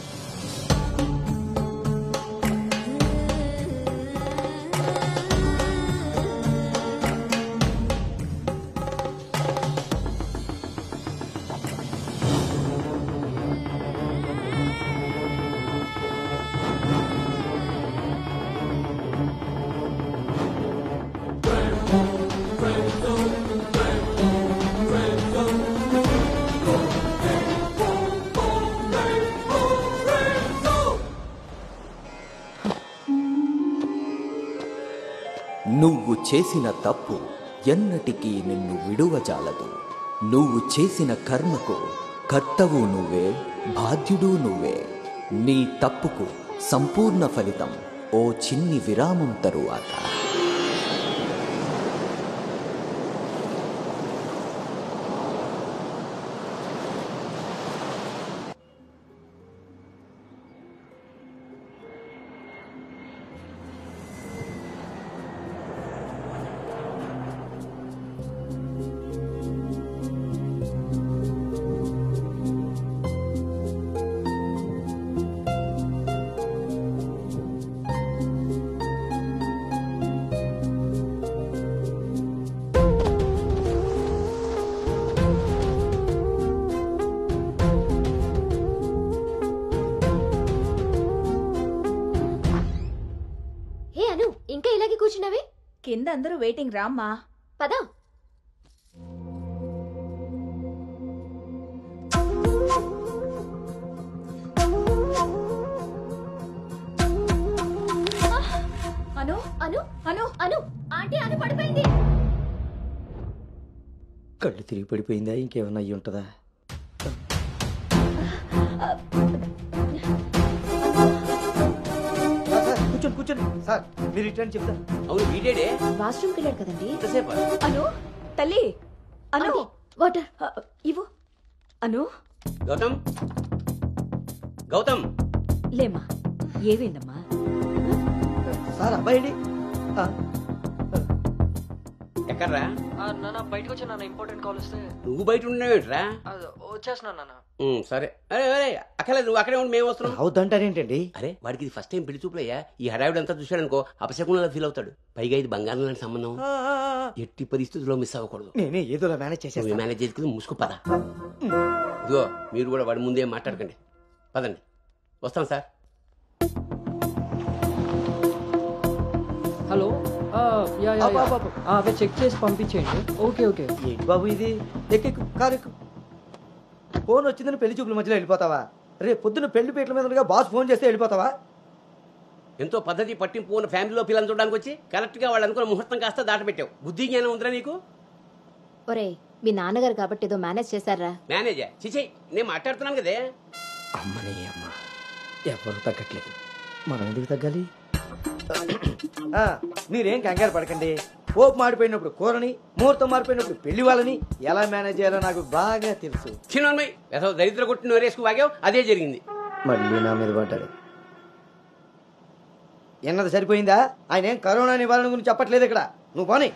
చేసిన తప్పు ఎన్నటికీ నిన్ను విడువజాలదు. నువ్వు చేసిన కర్మకు కర్తవు నువ్వే, బాధ్యుడు నువ్వే. నీ తప్పుకు సంపూర్ణ ఫలితం ఓ చిన్ని విరామం తరువాత. ఇంకా ఇలాగే కూర్చున్నావే? కింద అందరూ వెయిటింగ్ రామ్మా. పదా. అను అను అను అను ఆంటీ అను పడిపోయింది. కళ్ళు తిరిగి పడిపోయిందా? ఇంకేమన్నా అయ్యి ఉంటుందా? కూర్చోండి కూర్చోండి సార్, మీరు రిటర్న్ చెప్తాను. అవును వీడేడే వాష్రూమ్కి వెళ్ళాడు కదండి. ఎంతసేపు? అను తల్లి అను వాటర్ ఇవ్వు. అను గౌతమ్ గౌతమ్ లేమ్మా, ఏమైందమ్మా? సార్ అబ్బాయి ఎక్కడ్రా? నాన్న బయటకు వచ్చా నాన్న, ఇంపార్టెంట్ కాల్ వస్తే. నువ్వు బయట ఉండేవేంట్రా? వచ్చేస్తున్నా నాన్న. సరే. అరే అరే అక్కలే, నువ్వు అక్కడే ఉండి మేము వస్తున్నాం. అవుతుంటారేంటండి? అరే వాడికి ఇది ఫస్ట్ టైం పెళ్లి చూపులయ్యా. ఈ హడావిడి అంతా చూశాడనుకో అపశకునంలా ఫీల్ అవుతాడు. పైగా ఇది బంగారం లాంటి సంబంధం, ఎట్టి పరిస్థితుల్లో మిస్ అవ్వకూడదు. నేనే ఏదోలా మేనేజ్ చేసేస్తాను. మేనేజ్ చేసుకుని ముసుకు పద. ఇదిగో మీరు కూడా వాడి ముందే మాట్లాడకండి. పదండి, వస్తాం సార్. హలో, అవే చెక్ చేసి పంపించేయండి. Okay okay. ఏంటి బాబు ఇది? ఎక్కెక్కు కారు ఎక్కు. ఫోన్ వచ్చిందని పెళ్లి చూపుల మధ్యలో వెళ్ళిపోతావా? రేపు పొద్దున్న పెళ్లి పీటల మీద ఉండగా బాస్ ఫోన్ చేస్తే వెళ్ళిపోతావా? ఎంతో పద్ధతి పట్టింపు ఉన్న ఫ్యామిలీలో పిల్లలు చూడడానికి వచ్చి కరెక్ట్ గా వాళ్ళు అనుకున్న ముహూర్తం కాస్త దాటపెట్టావు. బుద్ధి జ్ఞానం ఉందిరా నీకు? ఒరే, మీ నాన్నగారు కాబట్టి ఏదో మేనేజ్ చేశారా? మేనేజా? చిచే, నేను మాట్లాడుతున్నాను కదే. అమ్మని అమ్మ, ఎవరు తగ్గట్లేదు, మనం ఎందుకు తగ్గాలి? మీరేం కంగారు పడకండి. పోపు మాడిపోయినప్పుడు కూరని, ముహూర్తం మారిపోయినప్పుడు పెళ్లి వాళ్ళని ఎలా మేనేజ్ చేయాలో నాకు బాగా తెలుసు. చిన్నమ్మాయి ఏదో దరిద్ర కొట్టి నోరేసుకు వాగావు, అదే జరిగింది. మళ్ళీ నా మీద పడ్డాడు. ఎన్నది సరిపోయిందా? ఆయన ఏం కరోనా నివారణ గురించి చెప్పట్లేదు ఇక్కడ. నువ్వు పోనీ.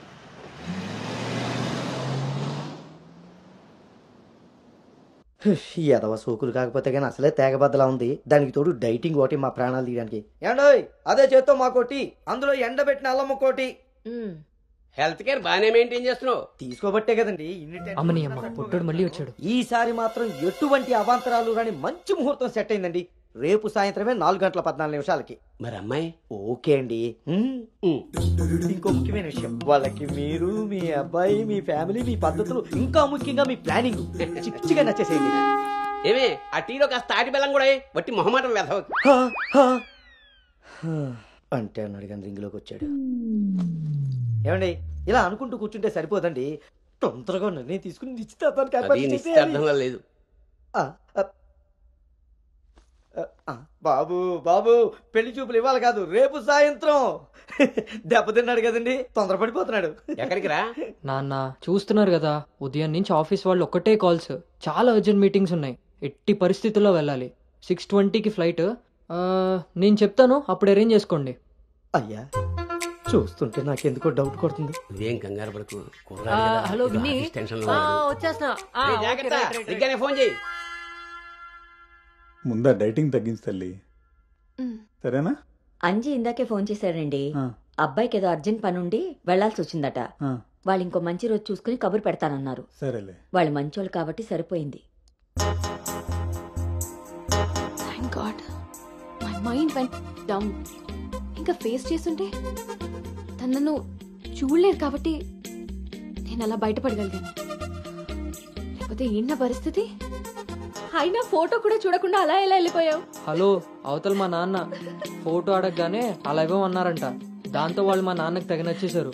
ఎదవ సోకులు కాకపోతే కానీ అసలే తేగబద్దలా ఉంది. దానికి తోడు డైటింగ్ ఒకటి మా ప్రాణాలు తీయడానికి. ఏండోయ్, అదే చేత్తో మా కోటి, అందులో ఎండబెట్టిన అల్లమ్మ కోటి. హెల్త్ కేర్ బాగానే మెయింటైన్ చేస్తున్నావు. తీసుకోబట్టే కదండి అమ్మని అమ్మ, పుట్టుడు మళ్ళీ వచ్చాడు. ఈసారి మాత్రం ఎటువంటి అవాంతరాలు రాని మంచి ముహూర్తం సెట్ అయిందండి. రేపు సాయంత్రమే 4:14 మరి అమ్మాయి? ఓకే అండి. ఇంకో ముఖ్యమైన విషయం, వాళ్ళకి మీరు, మీ అబ్బాయి, మీ ఫ్యామిలీ, మీ పద్ధతులు, ఇంకా ముఖ్యంగా మీ ప్లానింగ్ చిచ్చిగా నచ్చేసేయండి. ఏమే ఆ టీలో కాస్త తాటి బెల్లం కూడా బట్టి మొహమాటం వెధవ. అంటే అన్నాడు కానీ రింగ్లోకి వచ్చాడు. ఏమండి, ఇలా అనుకుంటూ కూర్చుంటే సరిపోదండి. తొందరగా నిర్ణయం తీసుకుని నిశ్చితార్థంలో లేదు. బాబు బాబు, పెళ్లి చూపులు ఇవ్వాలి కాదు, రేపు సాయంత్రం. దెబ్బతిన్నాడు కదండి, తొందరపడిపోతున్నాడు. ఎక్కడికి రా నాన్న? చూస్తున్నారు కదా, ఉదయం నుంచి ఆఫీస్ వాళ్ళు ఒక్కటే కాల్స్, చాలా అర్జెంట్ మీటింగ్స్ ఉన్నాయి. ఎట్టి పరిస్థితుల్లో వెళ్ళాలి. 6:20కి ఫ్లైట్. నేను చెప్తాను, అప్పుడు అరేంజ్ చేసుకోండి. అయ్యా, చూస్తుంటే నాకెందుకో డౌట్ కొడుతుంది. నువ్వేం కంగారు పడకు. హలో విన్నీ, వచ్చేస్తున్నా. ఫోన్ చేయి. ముందా డైటింగ్ తగ్గించి తల్లి, సరేనా? అంజీ ఇందాకే ఫోన్ చేశాడండి. అబ్బాయికి ఏదో అర్జెంట్ పని ఉండి వెళ్లాల్సి వచ్చిందట. వాళ్ళు ఇంకో మంచి రోజు చూసుకుని కబురు పెడతానన్నారు. సరేలే, వాళ్ళు మంచోళ్ళు కాబట్టి సరిపోయింది. Thank God, my mind vent down. ఇంకా ఫేస్ చేస్తుంటే తను నన్ను చూడలేదు కాబట్టి నేను అలా బయటపడగలిగాను. లేకపోతే ఏంటి నా పరిస్థితి? అయినా ఫోటో కూడా చూడకుండా అలా ఎలా వెళ్ళిపోయావు? హలో, అవతల మా నాన్న ఫోటో అడగగానే అలా ఇవ్వమన్నారంట. దాంతో వాళ్ళు మా నాన్నకి తెగ నచ్చేశారు.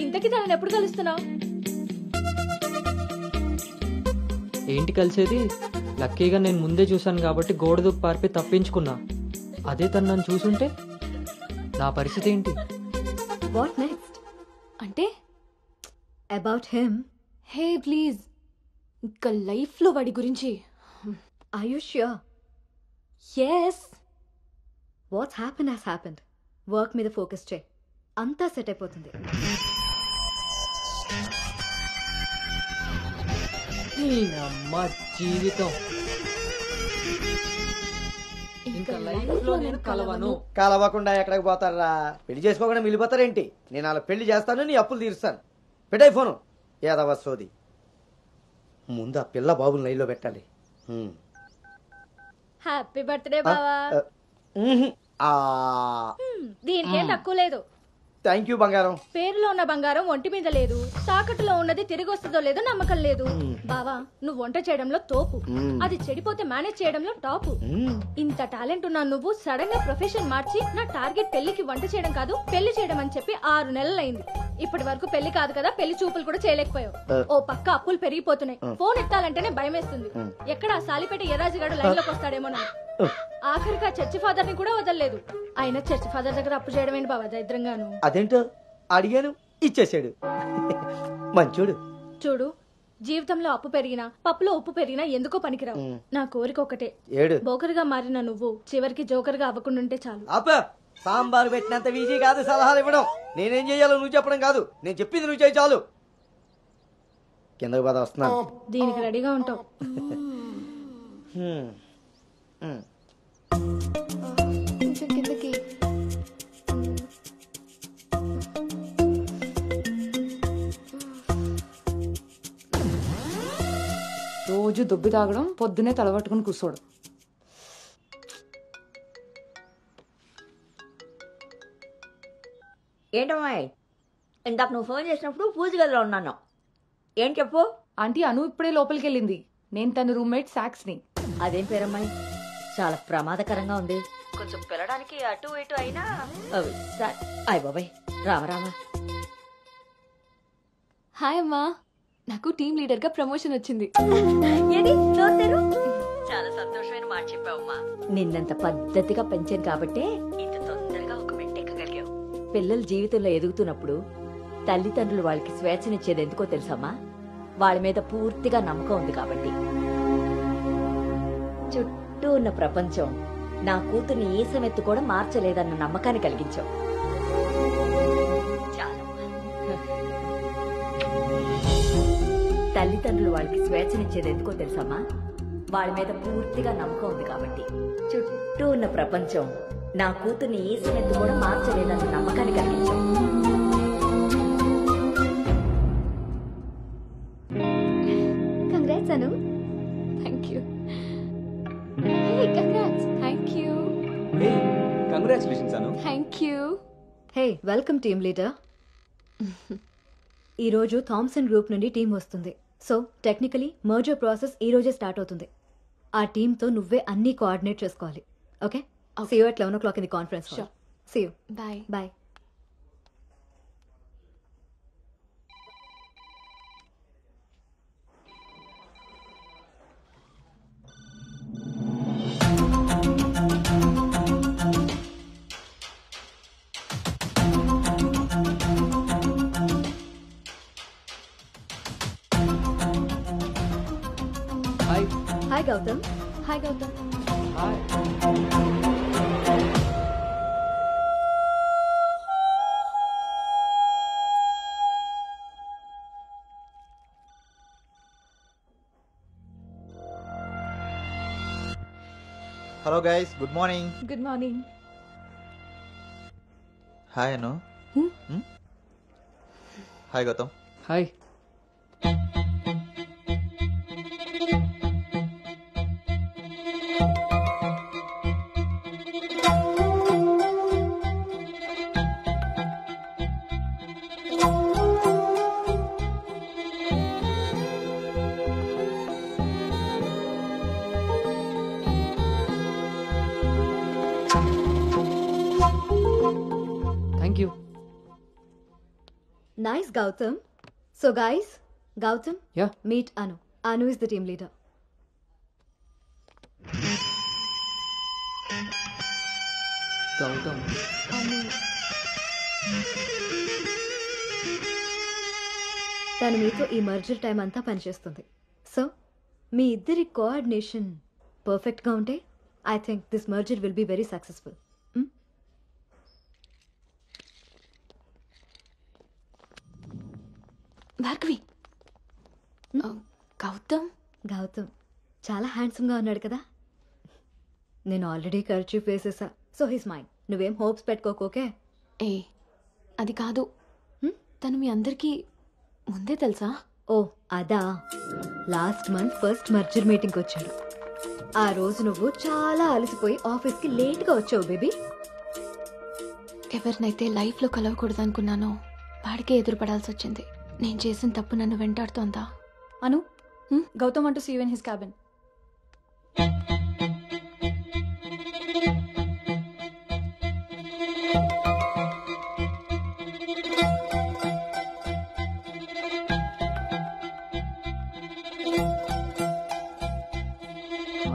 ఇంతకీ తనని ఎప్పుడు కలుస్తున్నావు? ఏంటి కలిసేది? లక్కీగా నేను ముందే చూశాను కాబట్టి గోడ దూకి పారిపోయి తప్పించుకున్నా. అదే తను నన్ను చూసుంటే నా పరిస్థితి ఏంటి? What next? అంటే అబౌట్ హిమ్. హే ప్లీజ్, ఇంకా లైఫ్లో వాడి గురించి. Are you sure? Yes. What's happen has happened. Work మీద ఫోకస్ చేయి, అంతా సెట్ అయిపోతుంది. అమ్మ జీవితం ఇంకా లైఫ్ లో నేను కలవను. కలవకుండా ఎక్కడికి పోతారా? పెళ్లి చేసుకోకుండా మిగిలిపోతారేంటి? నేను అలా పెళ్లి చేస్తాను, నీ అప్పులు తీరుస్తాను. పెట్టాయి ఫోను. ఏదవ సోది. ముందు ఆ పిల్ల బాబుని లైన్లో పెట్టాలి. హ్యాపీ బర్త్డే బావా. దీనికేం తక్కువ లేదు. థ్యాంక్ యూ బంగారం. పేరులో ఉన్న బంగారం ఒంటి మీద లేదు, తాకట్టులో ఉన్నది తిరిగి వస్తుందో లేదో నమ్మకం లేదు. బావా, నువ్వు వంట చేయడంలో తోపు, అది చెడిపోతే మేనేజ్ చేయడంలో టాపు. ఇంత టాలెంట్ ఉన్నా నువ్వు సడన్ గా ప్రొఫెషన్ మార్చి నా టార్గెట్ పెళ్లికి వంట చేయడం కాదు పెళ్లి చేయడం అని చెప్పి 6 నెలలైంది. ఇప్పటి వరకు పెళ్లి కాదు కదా, పెళ్లి చూపులు కూడా చేయలేకపోయావు. ఓ పక్క అప్పులు పెరిగిపోతున్నాయి, ఫోన్ ఎత్తాలంటేనే భయం వేస్తుంది. ఎక్కడ సాలిపేట ఎర్రాజుగాడు లైన్ లోకి వస్తాడేమో. ఆఖరిగా చర్చి ఫాదర్ ని కూడా వదలలేదు. ఆయన చర్చి ఫాదర్ దగ్గర అప్పు చేయడం ఏంటి బాబా దరిద్రంగాను. అదేంటో అడిగాను, ఇచ్చేసాడు. మంచోడు. చూడు, జీవితంలో అప్పు పెరిగినా పప్పులో ఉప్పు పెరిగినా ఎందుకో పనికిరావు. నా కోరిక ఒకటే, బోకర్గా మారిన నువ్వు చివరికి జోకర్గా అవ్వకుండా ఉంటే చాలు. అప్ప సాంబార్ పెట్టినంత ఈజీ కాదు సలహాలు ఇవ్వడం. నేనేం చెయ్యాలో నువ్వు చెప్పడం కాదు, నేను చెప్పింది నువ్వు చేయి చాలు. కిందకి పద, వస్తున్నాను. దీనికి రెడీగా ఉంటావు. కొంచెం కిందకి. రోజు దుబ్బి తాగడం, పొద్దునే తలబట్టుకుని కూర్చోడు. ఏంటమ్మాయి, ఇందాక నువ్వు ఫోన్ చేసినప్పుడు పూజ గదిలో ఉన్నాను. ఏం చెప్పు? ఆంటీ, అను ఇప్పుడే లోపలికి వెళ్ళింది. నేను తన రూమ్మేట్ సాక్స్ ని. అదేం పేరమ్మాయి, చాలా ప్రమాదకరంగా ఉంది. కొంచెం పిల్లడానికి అటు ఇటు అయినా. అయ్ బాబాయ్, రామరామా. హాయ్ అమ్మా, నాకు టీమ్ లీడర్ గా ప్రమోషన్ వచ్చింది. చాలా సంతోషమైన మాట చెప్పావమ్మా. నిన్నంత పద్ధతిగా పెంచాను కాబట్టే ఇంత తొందరగా ఒక మెట్టు ఎక్కగలిగావు. పిల్లలు జీవితంలో ఎదుగుతున్నప్పుడు తల్లిదండ్రులు వాళ్ళకి స్వేచ్ఛనిచ్చేది ఎందుకో తెలుసమ్మా? వాళ్ళ మీద పూర్తిగా నమ్మకం ఉంది కాబట్టి. చుట్టూ ఉన్న ప్రపంచం నా కూతుర్ని ఏ సమెత్తు కూడా మార్చలేదన్న నమ్మకాన్ని కలిగించావు. తల్లిదండ్రులు వాళ్ళకి స్వేచ్ఛనిచ్చేది ఎందుకో తెలుసమ్మా? వాళ్ళ మీద పూర్తిగా నమ్మకం ఉంది కాబట్టి. చుట్టూ ఉన్న ప్రపంచం నా కూతుర్ని ఏ సమెత్తు కూడా మార్చలేదన్న నమ్మకాన్ని కలిగించావు. Congrats Anu. Thank you. Hey congrats. Thank you. Hey congratulations Anu. Thank you. Hey, welcome team leader. ఈరోజు థామ్సన్ గ్రూప్ నుండి టీం వస్తుంది. సో టెక్నికలీ మర్జర్ ప్రాసెస్ ఈ రోజే స్టార్ట్ అవుతుంది. ఆ టీంతో నువ్వే అన్ని కోఆర్డినేట్ చేసుకోవాలి. Okay? See you at 11 o'clock in the conference hall. See you. Bye. Bye. Hi. Hi Gautam. Hi Gautam. Hi. Hello guys, good morning. Good morning. Hi Anu. Hi Gautam. Hi. Nice, Gautam. So, guys, Gautam, Yeah. meet Anu. Anu is the team leader. Gautam తను మీతో ఈ merger time అంతా పనిచేస్తుంది. So మీ ఇద్దరి coordination పర్ఫెక్ట్గా ఉంటే I think this merger will be very successful. Bhargavi Gautam Gautam చాలా హ్యాండ్సమ్గా ఉన్నాడు కదా. నేను ఆల్రెడీ ఖర్చు వేసేసా. So his mind. నువ్వేం హోప్స్ పెట్టుకోకు, ఓకే? ఏ అది కాదు, తను మీ అందరికీ ముందే తెలుసా? ఓ అదా, లాస్ట్ మంత్ ఫస్ట్ మర్జర్ మీటింగ్కి వచ్చాడు. ఆ రోజు నువ్వు చాలా అలసిపోయి ఆఫీస్కి లేట్గా వచ్చావు బేబీ. ఎవరినైతే లైఫ్లో కలవకూడదు అనుకున్నానో వాడికే ఎదురుపడాల్సి వచ్చింది. నేను చేసిన తప్పు నన్ను వెంటాడుతోందా? అను, Gautam want to see you in his cabin.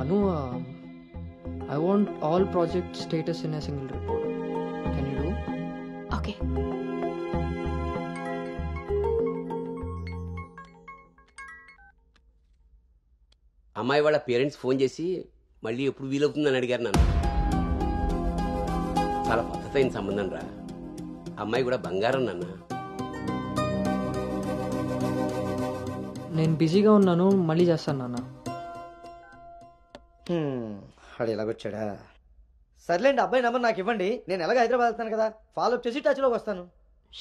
Anu, I want all project status in a single report. Can you do? Okay. అమ్మాయి వాళ్ళ పేరెంట్స్ ఫోన్ చేసి మళ్ళీ ఎప్పుడు వీలవుతుందని అడిగారు నన్ను. చాలా పద్ధతైన సంబంధం రా. అమ్మాయి కూడా బంగారం నాన్న. నేను బిజీగా ఉన్నాను, మళ్ళీ చేస్తాను నాన్న. వాడు ఎలాగొచ్చాడా? సర్లేండి, అబ్బాయి నెంబర్ నాకు ఇవ్వండి. నేను ఎలాగ హైదరాబాద్ వెళ్తాను కదా, ఫాలో అప్ చేసి టచ్లోకి వస్తాను.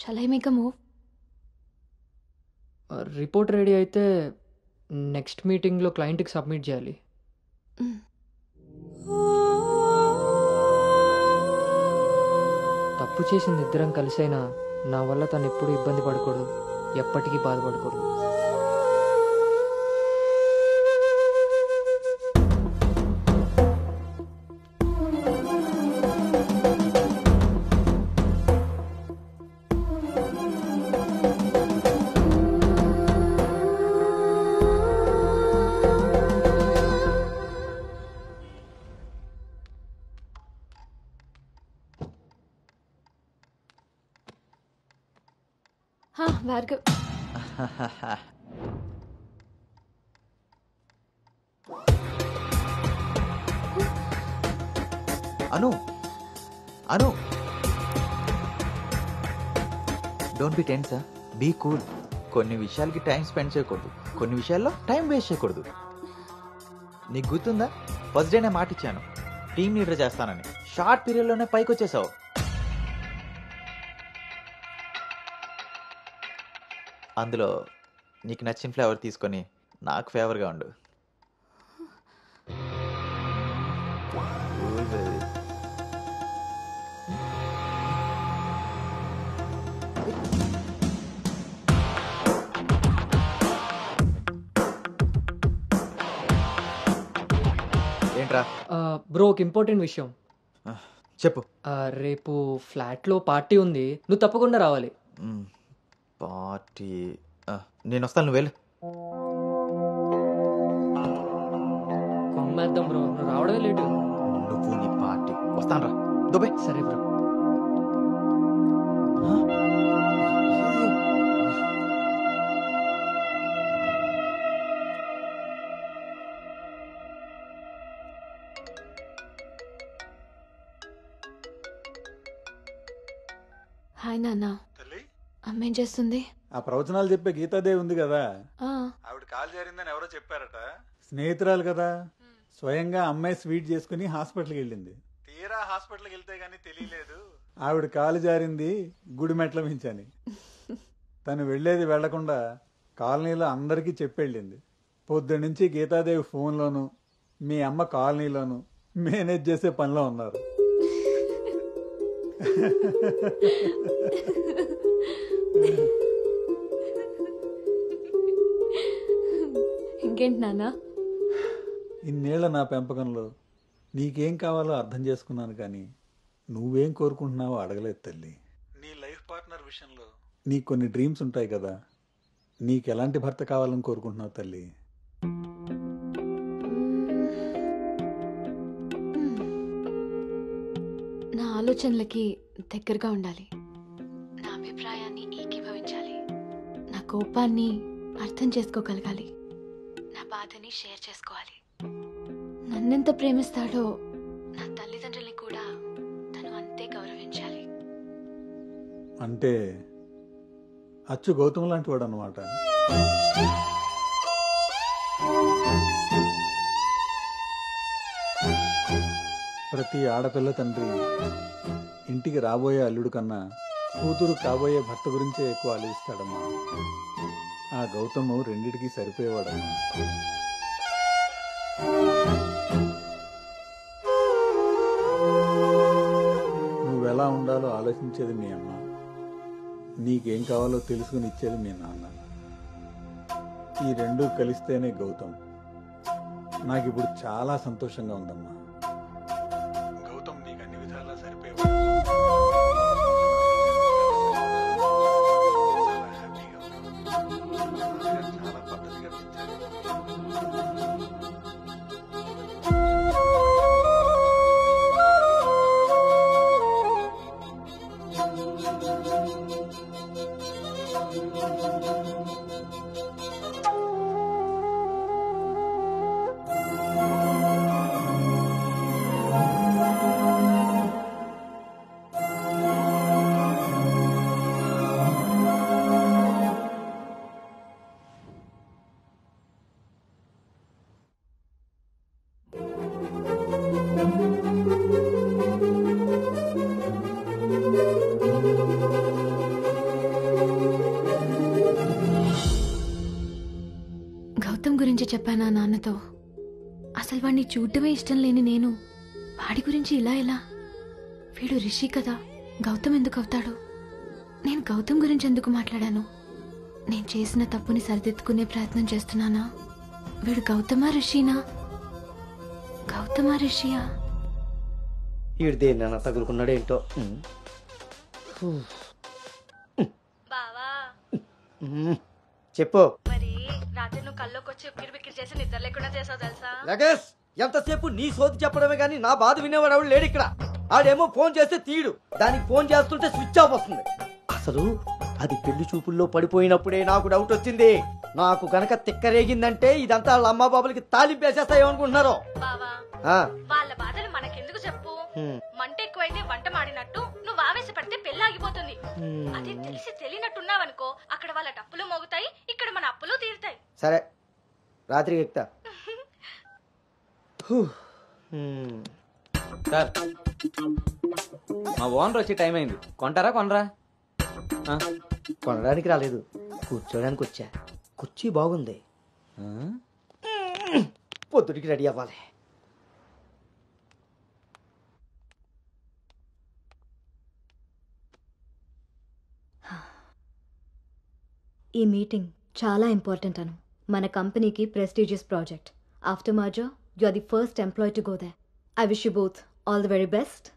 Shall I make a move? Report ready అయితే నెక్స్ట్ మీటింగ్లో క్లయింట్కి సబ్మిట్ చేయాలి. తప్పు చేసింది ఇద్దరం కలిసైనా నా వల్ల తను ఎప్పుడు ఇబ్బంది పడకూడదు, ఎప్పటికీ బాధపడకూడదు. Bhargav, Anu Anu don't be tense, be cool. కొన్ని విషయాలకి టైం స్పెండ్ చేయకూడదు, కొన్ని విషయాల్లో టైం వేస్ట్ చేయకూడదు. నీకు గుర్తుందా, ఫస్ట్ డే నేను మాట ఇచ్చాను టీమ్ లీడర్ చేస్తానని. షార్ట్ పీరియడ్లోనే పైకి వచ్చేసావు. అందులో నీకు నచ్చిన ఫ్లేవర్ తీసుకొని నాకు ఫేవర్గా ఉండు. ఏంట్రా? బ్రో, ఒక ఇంపార్టెంట్ విషయం చెప్పు. రేపు ఫ్లాట్లో పార్టీ ఉంది, నువ్వు తప్పకుండా రావాలి. పార్టీ? నేను వస్తాను, నువ్వు వెళ్ళు. కొమ్మేద్దాం బ్రో, నువ్వు రావడమే లేటు. నువ్వు నీ పార్టీ. వస్తాను రా, దుబే. సరే బ్రో. హాయ్ నాన్న. అమ్మేం చేస్తుంది? ఆ ప్రవచనాలు చెప్పే గీతాదేవి ఉంది కదా, ఆ, ఆవిడ కాలు జారిందని ఎవరో చెప్పారట. స్నేహితురాలు కదా, స్వయంగా అమ్మాయి స్వీట్ చేసుకుని హాస్పిటల్కి వెళ్ళింది. తీరా హాస్పిటల్కి వెళ్తే గానీ తెలియలేదు ఆవిడ కాలు జారింది గుడి మెట్ల మించని. తను వెళ్ళేది వెళ్లకుండా కాలనీలో అందరికీ చెప్పెళ్ళింది. పొద్దున్నుంచి గీతాదేవి ఫోన్లోను, మీ అమ్మ కాలనీలోను మేనేజ్ చేసే పనిలో ఉన్నారు. ఇంకేంటి నాన్న? ఇన్నేళ్ల నా పెంపకంలో నీకేం కావాలో అర్థం చేసుకున్నాను, కానీ నువ్వేం కోరుకుంటున్నావో అడగలేదు తల్లి. నీ లైఫ్ పార్ట్నర్ విషయంలో నీకు కొన్ని డ్రీమ్స్ ఉంటాయి కదా, నీకు ఎలాంటి భర్త కావాలని కోరుకుంటున్నావు తల్లి? నా ఆలోచనలకి దగ్గరగా ఉండాలి, నా అభిప్రాయాన్ని ఏకీభవించాలి, నా కోపాన్ని అర్థం చేసుకోగలగాలి, నా బాధని షేర్ చేసుకోవాలి. నన్నెంత ప్రేమిస్తాడో నా తల్లిదండ్రుల్ని కూడా తను అంతే గౌరవించాలి. అంటే అచ్చు గౌతమ్ లాంటి వాడు అనమాట. ప్రతి ఆడపిల్ల తండ్రి ఇంటికి రాబోయే అల్లుడు కన్నా కూతురు కాబోయే భర్త గురించే ఎక్కువ ఆలోచిస్తాడమ్మా. ఆ గౌతము రెండిటికి సరిపోయేవాడమ్మా. నువ్వెలా ఉండాలో ఆలోచించేది మీ అమ్మ, నీకేం కావాలో తెలుసుకుని ఇచ్చేది మీ నాన్న. ఈ రెండూ కలిస్తేనే గౌతమ్. నాకు ఇప్పుడు చాలా సంతోషంగా ఉందమ్మా. గౌతమ్ నీకు అన్ని విధాలా సరిపోయేవాడు. చాలా పద్ధతిగా పెంచారు. గౌతమ్ గురించి చెప్పానా నాన్నతో? అసలు వాడిని చూడటమే ఇష్టం లేని నేను వాడి గురించి ఇలా ఎలా? వీడు రిషి కదా, గౌతమ్ ఎందుకు అవుతాడు? నేను గౌతమ్ గురించి ఎందుకు మాట్లాడాను? నేను చేసిన తప్పుని సరిదిద్దుకునే ప్రయత్నం చేస్తున్నానా? వీడు గౌతమా రిషినా? గౌతమా రిషియా? వీడు దేన్నైనా తగులుకున్నాడేంటో. చెప్పు. రాత్రి నువ్వు కల్లోకి వచ్చి ఉక్కిరి బిక్కిరి చేసి నిద్ర లేకుండా చేసావు తెలుసా? లగేష్, ఎంతసేపు నీ సోది చెప్పడమే కానీ నా బాధ వినేవాడు ఎవడు లేడు ఇక్కడ. ఆడేమో ఫోన్ చేస్తే తీయడు, దానికి ఫోన్ చేస్తుంటే స్విచ్ ఆఫ్ వస్తుంది. అసలు అది పెళ్లి చూపుల్లో పడిపోయినప్పుడే నాకు డౌట్ వచ్చింది. నాకు గనక తిక్కరేగిందంటే ఇదంతా వాళ్ళ అమ్మా బాబులకి తాలింపేసేస్తాయేమనుకుంటున్నారు. వాళ్ళ బాధలు మనకెందుకు చెప్పు? మంట ఎక్కువైతే వంట మాడినట్టు నువ్వు ఆవేశపడితే పెళ్లి ఆగిపోతుంది. అది తెలిసి తెలియనట్టున్నావనుకో, అక్కడ వాళ్ళ డప్పులు మోగుతాయి, ఇక్కడ మన అప్పులు తీరుతాయి. సరే, రాత్రికి ఎక్కుతా. సార్, మా ఓనర్ వచ్చే టైం అయింది. కొంటారా కొనరా? కొనడానికి రాలేదు, కూర్చోడానికి వచ్చా. కుర్చీ బాగుంది, పొద్దుటికి రెడీ అవ్వాలి. ఈ మీటింగ్ చాలా ఇంపార్టెంట్ అను. మన కంపెనీకి prestigious project. After merger you are the first employee to go there. I wish you both all the very best.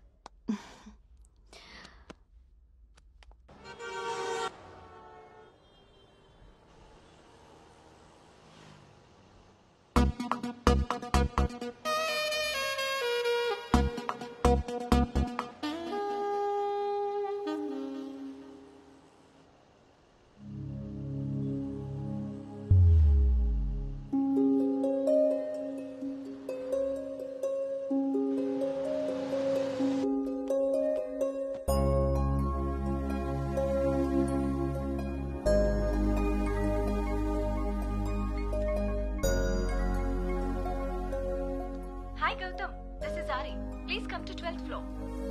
Hi Gautam, this is Ari. Please come to 12th floor.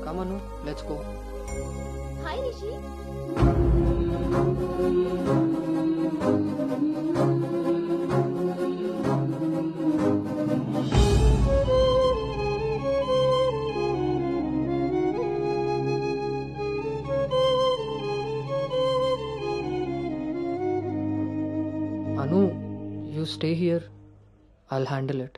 Come Anu, let's go. Hi Rishi. Anu, you stay here. I'll handle it.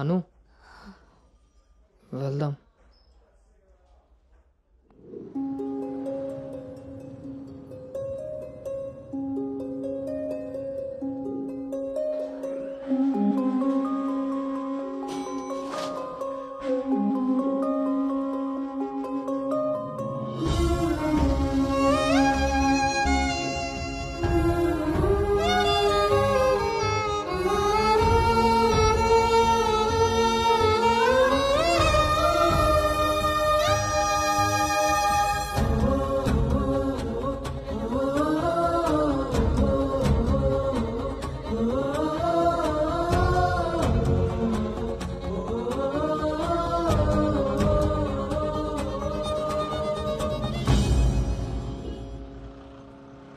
Anu వెళ్దాం.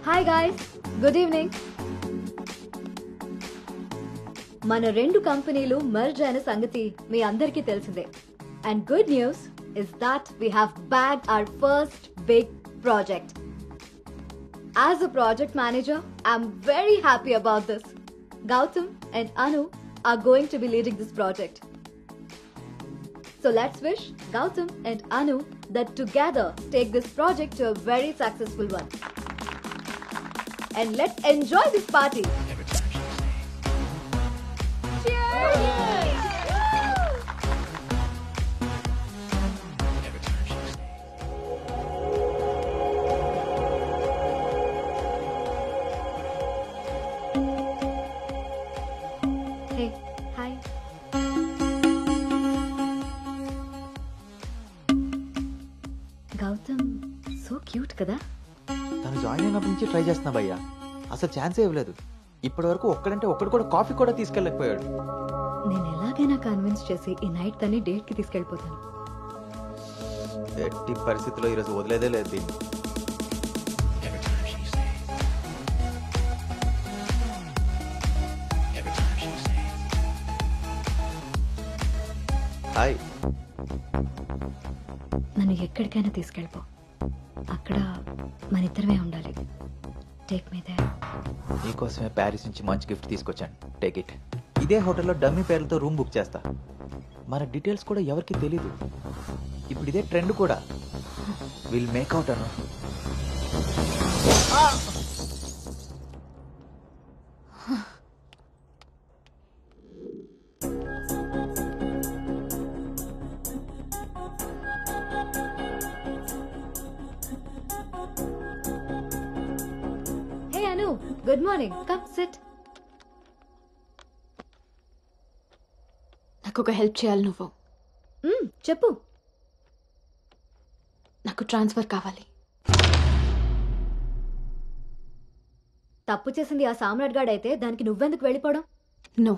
Hi guys, good evening. మన రెండు కంపెనీలు merge అయిన సంగతి మీ అందరికీ తెలిసిందే. And good news is that we have bagged our first big project. As a project manager, I'm very happy about this. Gautam and Anu are going to be leading this project. So let's wish Gautam and Anu that together take this project to a very successful one. And let's enjoy this party. Hey, hi. Gautam, so cute కదా? తను join అయినప్పటి నుంచి try చేస్తున్నా భయ్యా, అసలు ఛాన్సే ఇవ్వలేదు. ఇప్పటి వరకు ఒక్కడంటే ఒక్కడు కూడా కాఫీ కూడా తీసుకెళ్ళకపోయాడు. నేను ఎలాగైనా కన్విన్స్ చేసి ఈ నైట్ తన్ని డేట్ కి తీసుకెళ్ళిపోతాను. ఎట్టి పరిస్థితిలో ఈరోజు వదిలేదే లేదు దీన్ని. హాయ్. నన్ను ఎక్కడికైనా తీసుకెళ్ళిపో. అక్కడ మన ఇద్దరమే ఉండాలి. Take me there. నీకోసమే ప్యారిస్ నుంచి మంచి గిఫ్ట్ తీసుకొచ్చాను, టేక్ ఇట్. ఇదే హోటల్లో డమ్మీ పేర్లతో రూమ్ బుక్ చేస్తా. మన డీటెయిల్స్ కూడా ఎవరికి తెలీదు. ఇప్పుడు ఇదే ట్రెండ్ కూడా. Will make out Anu. Hey Anu, good morning. Come sit. నాకు ఒక హెల్ప్ చేయాలి నువ్వు. చెప్పు. నాకు ట్రాన్స్ఫర్ కావాలి. తప్పు చేసింది ఆ సామ్రాట్ గాడైతే దానికి నువ్వెందుకు వెళ్ళిపోవడం? నో,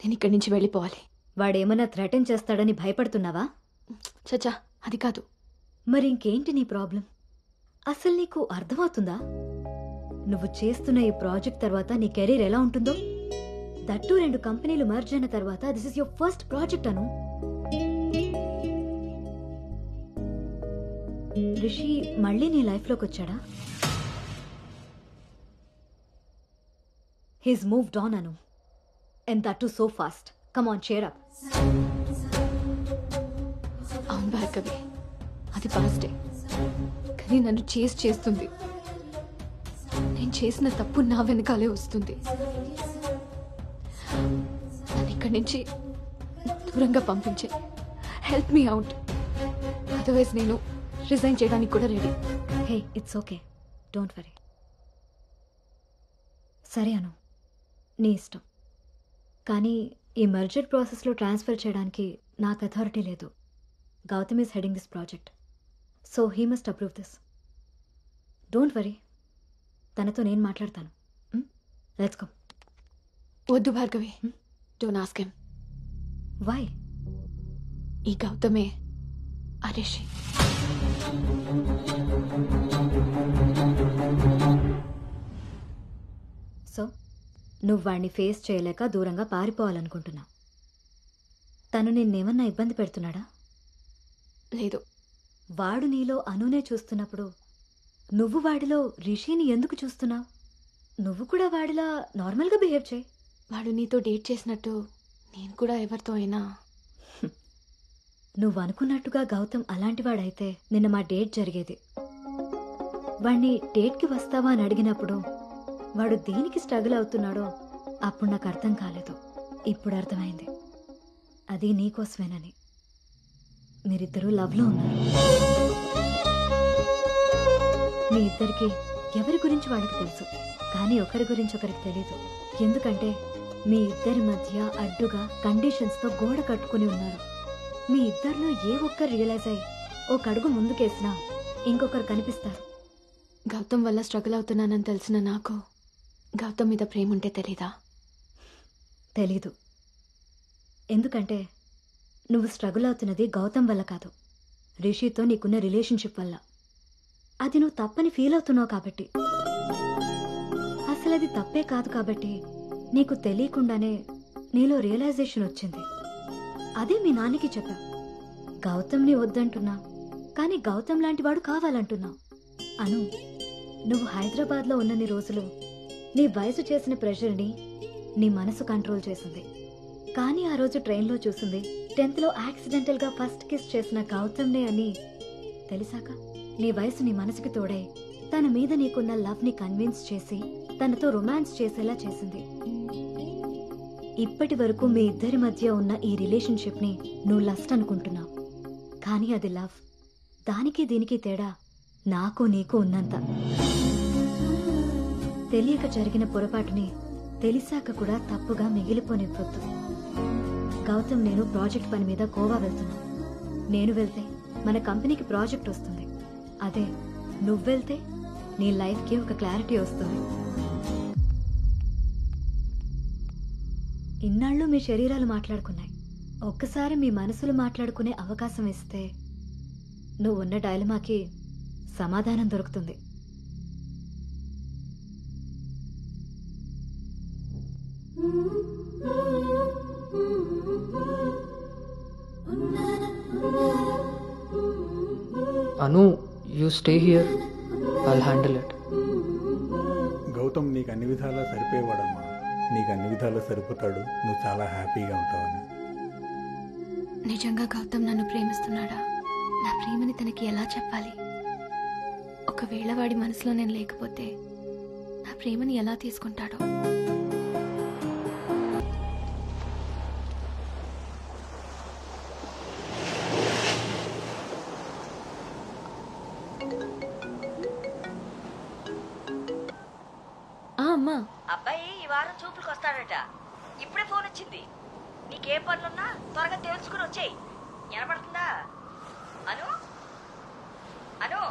నేను ఇక్కడి నుంచి వెళ్ళిపోవాలి. వాడేమన్నా థ్రెటన్ చేస్తాడని భయపడుతున్నావా? చచ్చా, అది కాదు. మరి ఇంకేంటి నీ ప్రాబ్లం? అసలు నీకు అర్థమవుతుందా? నువ్వు చేస్తున్న ఈ ప్రాజెక్ట్ తర్వాత నీ కెరీర్ ఎలా ఉంటుందో? దట్టు 2 కంపెనీలు మర్జ్ అయిన తర్వాత this is your first project Anu. Rishi మళ్ళీ నీ లైఫ్లోకి వచ్చాడా? He's moved on Anu. And that so fast. Come on, cheer up. అవును భార్గవి, అది పాస్టే. కానీ నన్ను చేస్తుంది. నేను చేసిన తప్పు నా వెనకాలే వస్తుంది. నన్ను ఇక్కడి నుంచి దూరంగా పంపించే. Help me out. అదర్వైజ్ నేను రిజైన్ చేయడానికి కూడా ready. Hey, it's okay, don't worry. సరే అను, నీ ఇష్టం. కానీ ఈ మర్జర్ ప్రాసెస్లో ట్రాన్స్ఫర్ చేయడానికి నాకు అథారిటీ లేదు. Gautam is heading this project, so he must approve this. Don't worry, తనతో నేను మాట్లాడతాను. Let's go. వద్దు Bhargavi, don't ask him. Why? ఈ గౌతమే ఆ రిషి. సో నువ్వు వాడిని ఫేస్ చేయలేక దూరంగా పారిపోవాలనుకుంటున్నావు. తను నిన్నేమన్నా ఇబ్బంది పెడుతున్నాడా? లేదు. వాడు నీలో అనునే చూస్తున్నప్పుడు నువ్వు వాడిలో రిషిని ఎందుకు చూస్తున్నావు? నువ్వు కూడా వాడిలా నార్మల్గా బిహేవ్ చేయి. వాడు నీతో డేట్ చేసినట్టు నేను కూడా ఎవరితో అయినా. నువ్వు అనుకున్నట్టుగా గౌతమ్ అలాంటివాడైతే నిన్న మా డేట్ జరిగేది. వాణ్ణి డేట్కి వస్తావా అని అడిగినప్పుడు వాడు దేనికి స్ట్రగుల్ అవుతున్నాడో అప్పుడు నాకు అర్థం కాలేదు. ఇప్పుడు అర్థమైంది, అది నీకోసమేనని. మీరిద్దరూ లవ్లో ఉన్నారు. మీ ఇద్దరికి ఎవరి గురించి వాళ్ళకి తెలుసు, కానీ ఒకరి గురించి ఒకరికి తెలీదు. ఎందుకంటే మీ ఇద్దరి మధ్య అడ్డుగా కండిషన్స్తో గోడ కట్టుకుని ఉన్నారు. మీ ఇద్దరిలో ఏ ఒక్కరు రియలైజ్ అయ్యి ఒక అడుగు ముందుకేసినా ఇంకొకరు కనిపిస్తారు. గౌతమ్ వల్ల స్ట్రగుల్ అవుతున్నానని తెలిసిన నాకు గౌతమ్ మీద ప్రేమ ఉంటే తెలీదా? తెలీదు. ఎందుకంటే నువ్వు స్ట్రగుల్ అవుతున్నది గౌతమ్ వల్ల కాదు, రిషితో నీకున్న రిలేషన్షిప్ వల్ల. అది నువ్వు తప్పని ఫీల్ అవుతున్నావు కాబట్టి. అసలు అది తప్పే కాదు కాబట్టి నీకు తెలియకుండానే నీలో రియలైజేషన్ వచ్చింది. అదే మీ నాన్నకి చెప్పా. గౌతమ్ని వద్దంటున్నా, కానీ గౌతమ్ లాంటి వాడు కావాలంటున్నా. అను, నువ్వు హైదరాబాద్లో ఉన్నన్ని రోజులు నీ వయసు చేసిన ప్రెషర్ని నీ మనసు కంట్రోల్ చేసింది. కానీ ఆ రోజు ట్రైన్లో చూసింది 10th లో యాక్సిడెంటల్గా ఫస్ట్ కిస్ చేసిన గౌతమ్నే అని తెలిసాక నీ వయసు నీ మనసుకి తోడై తన మీద నీకున్న లవ్ని కన్విన్స్ చేసి తనతో రొమాన్స్ చేసేలా చేసింది. ఇప్పటి వరకు మీ ఇద్దరి మధ్య ఉన్న ఈ రిలేషన్షిప్ని నువ్వు లస్ట్ అనుకుంటున్నావు, కానీ అది లవ్. దానికి దీనికి తేడా నాకు నీకు ఉన్నంత. తెలియక జరిగిన పొరపాటుని తెలిసాక కూడా తప్పుగా మిగిలిపోనివ్వద్దు. గౌతమ్ నేను ప్రాజెక్ట్ పని మీద గోవా వెళ్తున్నా. నేను వెళ్తే మన కంపెనీకి ప్రాజెక్ట్ వస్తుంది. అదే నువ్వు వెళ్తే నీ లైఫ్కి ఒక క్లారిటీ వస్తుంది. ఇన్నాళ్ళు మీ శరీరాలు మాట్లాడుకున్నాయి. ఒక్కసారి మీ మనసులు మాట్లాడుకునే అవకాశం ఇస్తే నువ్వున్న డైలమాకి సమాధానం దొరుకుతుంది. Anu, you stay here, I'll handle it. Gautam నీకు అన్ని విధాలా సరిపోయేవాడమ్మా. నీకు అన్ని విధాలా సరిపోతాడు. నువ్వు చాలా హ్యాపీగా ఉంటావని. నిజంగా గౌతమ్ నన్ను ప్రేమిస్తున్నాడా? నా ప్రేమని తనకి ఎలా చెప్పాలి? ఒకవేళ వాడి మనసులో నేను లేకపోతే నా ప్రేమని ఎలా తీసుకుంటాడో? అమ్మా, అబ్బాయి ఈ వారం చూపులకు వస్తాడట. ఇప్పుడే ఫోన్ వచ్చింది. నీకే పనులున్నా త్వరగా తెలుసుకుని వచ్చేయి. వినపడుతుందా? అను అను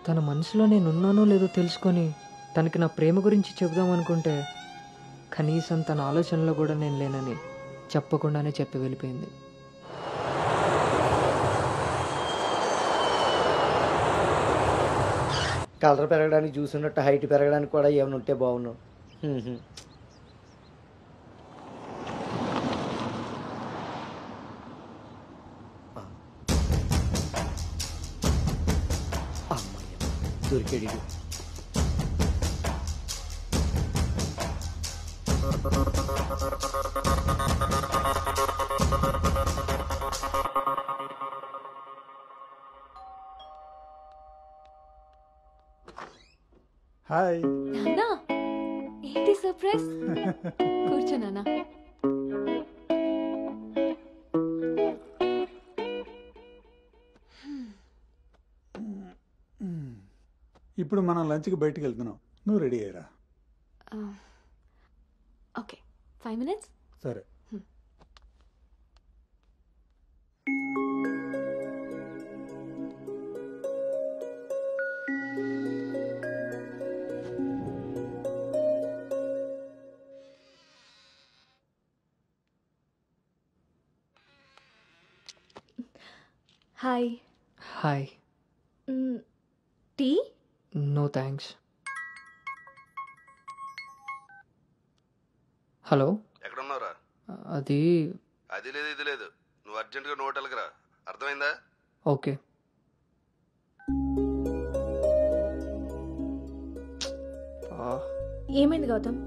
తన మనసులో నేనున్నానో లేదో తెలుసుకొని తనకి నా ప్రేమ గురించి చెబుదాం అనుకుంటే కనీసం తన ఆలోచనలో కూడా నేను లేనని చెప్పకుండానే చెప్పి వెళ్ళిపోయింది. కలర్ పెరగడానికి చూసినట్టు హైట్ పెరగడానికి కూడా ఏమైనా ఉంటే బాగున్నావు. దొరికాడు. హాయ్. నాన్నా ఏంటి సర్ప్రైజ్? కూర్చో నాన్న. ఇప్పుడు మనం లంచ్కి బయటికి వెళ్తున్నాం, నువ్వు రెడీ అయ్యరా. Okay 5 minutes. సరే. Hi. Hi. Tea? No thanks. Hello, ఎక్కడున్నావురా? అది అది లేదు ఇది లేదు, నువ్వు అర్జెంటుగా నోటెల్కి రా, అర్థమైందా? ఓకే. ఏమైంది గౌతమ్?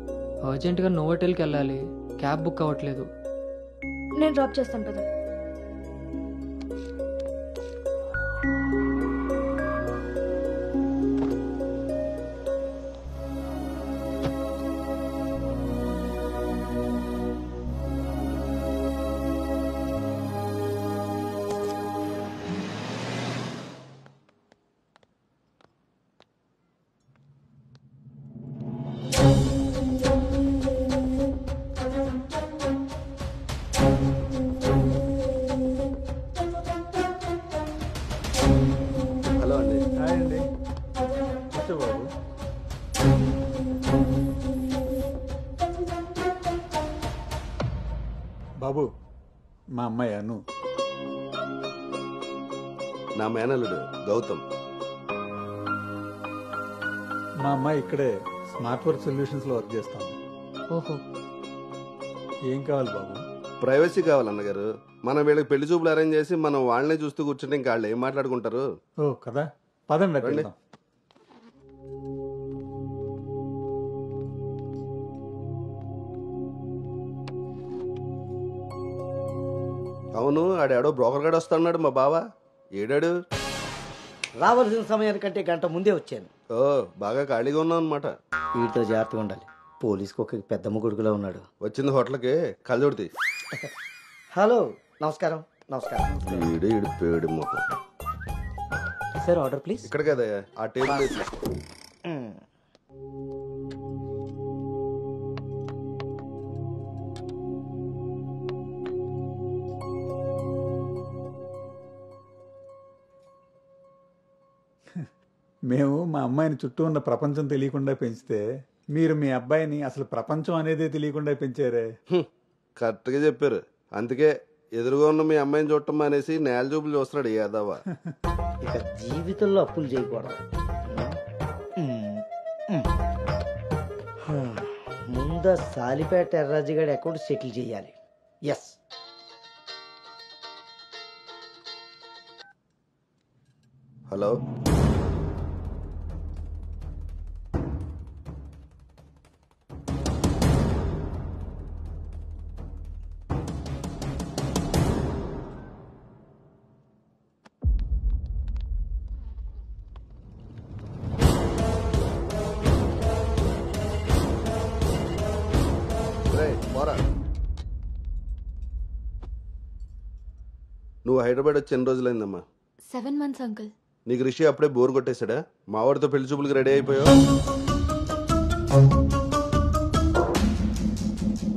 అర్జెంటుగా నోవోటెల్కి వెళ్ళాలి, క్యాబ్ బుక్ అవ్వట్లేదు. నేను డ్రాప్ చేస్తాను కదా. హలో అండి. హాయ్ అండి, కూర్చో బాబు. బాబు, మా అమ్మాయి అను. నా మేనల్లుడు గౌతమ్. మా అమ్మాయి ఇక్కడే స్మార్ట్ వర్క్ సొల్యూషన్స్లో వర్క్ చేస్తాం. ఓహో. ఏం కావాలి బాబు? ప్రైవసీ కావాలన్నగారు. మనం వీళ్ళకి పెళ్లి చూపులు అరేంజ్ చేసి మనం వాళ్ళనే చూస్తూ కూర్చుంటే ఇంకా వాళ్ళు ఏం మాట్లాడుకుంటారు? ఓ కదా, పదండి అక్కడ రండి. వెళ్దాం. అవును, ఆడాడో బ్రోకర్ గడు వస్తున్నాడు మా బావ. ఏడాడు? రావాల్సిన సమయానికంటే గంట ముందే వచ్చాను. ఓ, బాగా ఖాళీగా ఉన్నావు అనమాట. వీటితో జాగ్రత్తగా ఉండాలి. పోలీస్కి ఒక పెద్ద ముగుడుగులో ఉన్నాడు. వచ్చింది హోటల్కి, కళ్ళజోడితే. హలో, నమస్కారం. నమస్కారం. ఈడు పేడు మొత్తం. Sir order please. ఇక్కడ కదా, ఆ టేబుల్ వేసి. మేము మా అమ్మాయిని చుట్టూ ఉన్న ప్రపంచం తెలియకుండా పెంచితే మీరు మీ అబ్బాయిని అసలు ప్రపంచం అనేదే తెలియకుండా పెంచారే. కరెక్ట్గా చెప్పారు. అందుకే ఎదురుగా ఉన్న మీ అమ్మాయిని చూడటం మానేసి నేల చూపులు చూస్తున్నాడు యాదవ. ఇక జీవితంలో అప్పులు చేయకూడదు. ముందు సాలిపేట ఎర్రాజుగాడి అకౌంట్ సెటిల్ చేయాలి. ఎస్. హలో, పోరా. నువ్వు హైదరాబాద్ వచ్చి ఎన్ని రోజులైందమ్మా? 7 months అంకుల్. నీకు రిషి అప్పుడే బోర్ కొట్టేశాడా? మా వాడితో పెళ్లి చూపులకి రెడీ అయిపోయావు.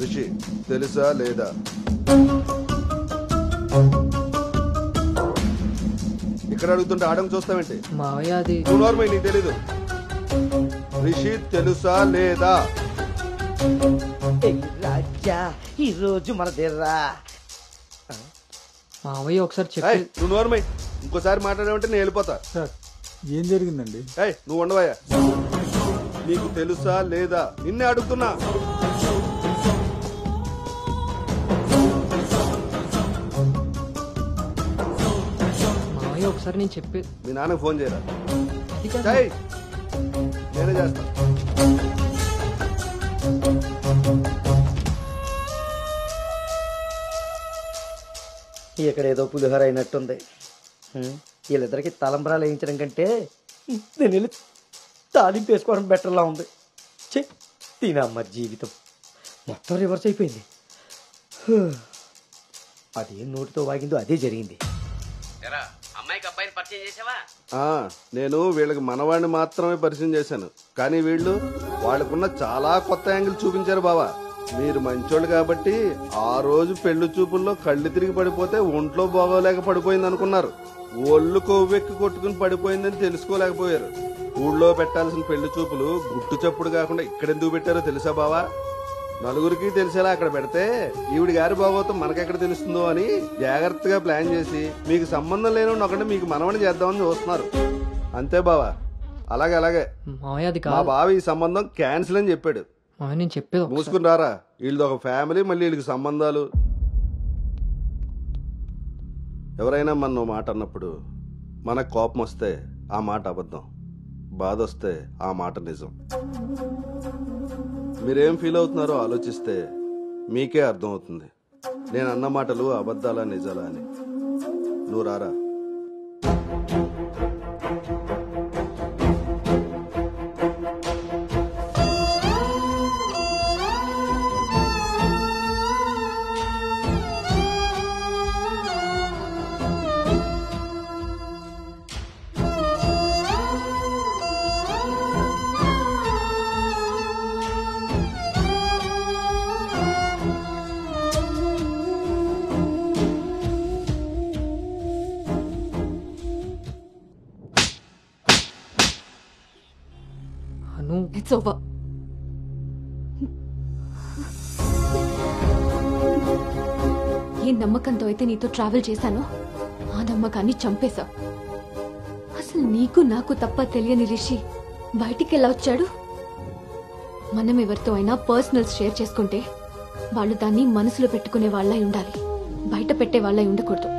రిషి తెలుసా లేదా? ఇక్కడ అడుగుతుంటే ఆడం చూస్తావేంటి? మావయ్య అది నువ్వు నార్మల్, నీకు తెలీదు. రిషి తెలుసా లేదా? రాజా, ఈ రోజు మన దేర్రా. మావయ్య ఒకసారి చెప్పి. నువ్వు నోర్మై, ఇంకోసారి మాట్లాడామంటే నేను వెళ్ళిపోతా. సార్, ఏం జరిగిందండి? నువ్వు ఉండవయ్యా. నీకు తెలుసా లేదా? నిన్నే అడుగుతున్నా. మావయ్య ఒకసారి నేను చెప్పి. మీ నాన్నకు ఫోన్ చేయరా? నేనే చేస్తా. ఇక్కడ ఏదో పులిహోర అయినట్టుంది. వీళ్ళిద్దరికి తలంబ్రాలు వేయించడం కంటే నేను వెళ్ళి తాలింపు వేసుకోవడం బెటర్లా ఉంది. చే తినమ్మ జీవితం మొత్తం రివర్స్ అయిపోయింది. అదేం నోటితో వాగిందో అదే జరిగింది. అమ్మాయికి అబ్బాయిని పరిచయం చేసావా? నేను వీళ్ళకి మనవాడిని మాత్రమే పరిచయం చేశాను, కానీ వీళ్ళు వాళ్ళకున్న చాలా కొత్త యాంగిల్ చూపించారు బావా. మీరు మంచోళ్ళు కాబట్టి ఆ రోజు పెళ్లి చూపుల్లో కళ్ళు తిరిగి పడిపోతే ఒంట్లో బాగోలేక పడిపోయింది అనుకున్నారు. ఒళ్ళు కొవ్వెక్కి కొట్టుకుని పడిపోయిందని తెలుసుకోలేకపోయారు. ఊళ్ళో పెట్టాల్సిన పెళ్లి చూపులు గుట్టు చప్పుడు కాకుండా ఇక్కడెందుకు పెట్టారో తెలుసా బావా? నలుగురికి తెలిసేలా అక్కడ పెడితే ఈవిడి గారి బాగోతం మనకెక్కడ తెలుస్తుందో అని జాగ్రత్తగా ప్లాన్ చేసి మీకు సంబంధం లేని ఒకటి మీకు మనవని చేద్దామని చూస్తున్నారు. అంతే బావా. అలాగే మా బావ ఈ సంబంధం క్యాన్సిల్ అని చెప్పాడు. మూసుకుని రారా, వీళ్ళది ఒక ఫ్యామిలీ, మళ్ళీ వీళ్ళకి సంబంధాలు. ఎవరైనా మన మాట అన్నప్పుడు మనకు కోపం వస్తే ఆ మాట అబద్ధం, బాధ వస్తే ఆ మాట నిజం. మీరేం ఫీల్ అవుతున్నారో ఆలోచిస్తే మీకే అర్థం అవుతుంది నేను అన్న మాటలు అబద్ధాలా నిజాలా అని. నువ్వు రారా. It's over. ఏ నమ్మకంతో అయితే నీతో ట్రావెల్ చేశానో ఆ నమ్మకాన్ని చంపేశా. అసలు నీకు నాకు తప్ప తెలియని రిషి బయటికి ఎలా వచ్చాడు? మనం ఎవరితో అయినా పర్సనల్స్ షేర్ చేసుకుంటే వాళ్ళు దాన్ని మనసులో పెట్టుకునే వాళ్ళై ఉండాలి, బయట పెట్టే వాళ్ళై ఉండకూడదు.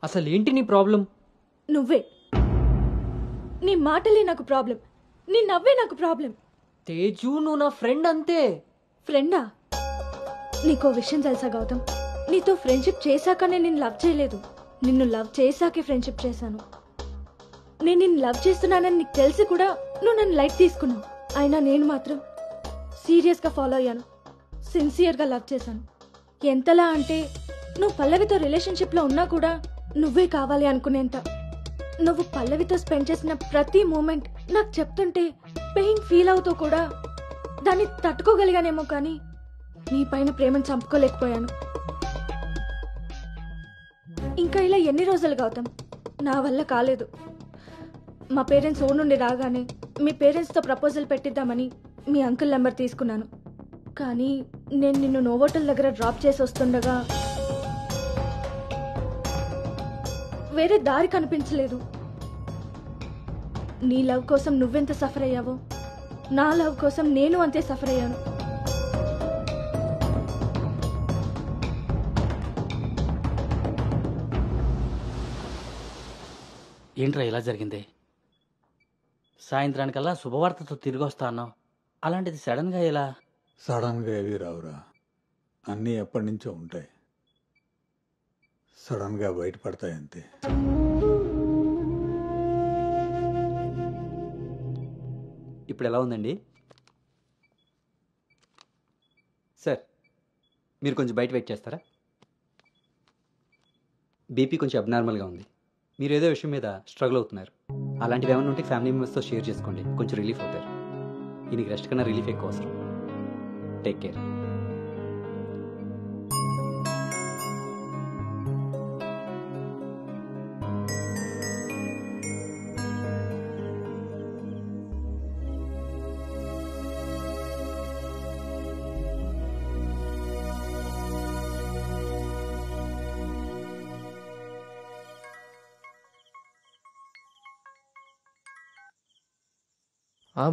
అసలు ఏంటి నీ ప్రాబ్లం? నువ్వే. నీ మాటలే నాకు ప్రాబ్లం, నీ నవ్వే నాకు ప్రాబ్లం. తేజు, నువ్వు నా ఫ్రెండ్ అంతే. ఫ్రెండా? నీకో విషయం తెలుసా గౌతమ్, నీతో ఫ్రెండ్షిప్ చేశాకనే నేను లవ్ చేయలేదు, నిన్ను లవ్ చేశాకే ఫ్రెండ్షిప్ చేశాను. నేను నిన్ను లవ్ చేస్తున్నానని నీకు తెలిసి కూడా నువ్వు నన్ను లైట్ తీసుకున్నావు. అయినా నేను మాత్రం సీరియస్గా ఫాలో అయ్యాను, సిన్సియర్గా లవ్ చేశాను. ఎంతలా అంటే నువ్వు పల్లవితో రిలేషన్షిప్లో ఉన్నా కూడా నువ్వే కావాలి అనుకునేంత. నువ్వు పల్లవితో స్పెండ్ చేసిన ప్రతి మూమెంట్ నాకు చెప్తుంటే పెయిన్ ఫీల్ అవుతూ కూడా దాన్ని తట్టుకోగలిగానేమో, కానీ నీ పైన ప్రేమను చంపుకోలేకపోయాను. ఇంకా ఇలా ఎన్ని రోజులు గౌతమ్? నా వల్ల కాలేదు. మా పేరెంట్స్ ఊరు నుండి రాగానే మీ పేరెంట్స్తో ప్రపోజల్ పెట్టిద్దామని మీ అంకుల్ నెంబర్ తీసుకున్నాను. కానీ నేను నిన్ను నోవోటల్ దగ్గర డ్రాప్ చేసి వస్తుండగా వేరే దారి కనిపించలేదు. నీ లవ్ కోసం నువ్వెంత సఫర్ అయ్యావో నా లవ్ కోసం నేను అంతే సఫర్ అయ్యాను. ఏంట్రా ఇలా జరిగింది? సాయంత్రానికల్లా శుభవార్తతో తిరిగి వస్తా అన్నావు, అలాంటిది సడన్గా ఇలా? సడన్గా ఏవి రావురా, అన్నీ ఎప్పటి నుంచో ఉంటాయి, సడన్గా బయటపడతాయి అంతే. ఇప్పుడు ఎలా ఉందండి సార్? మీరు కొంచెం బయట వెయిట్ చేస్తారా? బీపీ కొంచెం అబ్నార్మల్గా ఉంది. మీరు ఏదో విషయం మీద స్ట్రగుల్ అవుతున్నారు. అలాంటివి ఏమైనా ఉంటే ఫ్యామిలీ మెంబర్స్తో షేర్ చేసుకోండి, కొంచెం రిలీఫ్ అవుతారు. ఈయనకి రెస్ట్ కన్నా రిలీఫ్ ఎక్కువ అవసరం. Take care.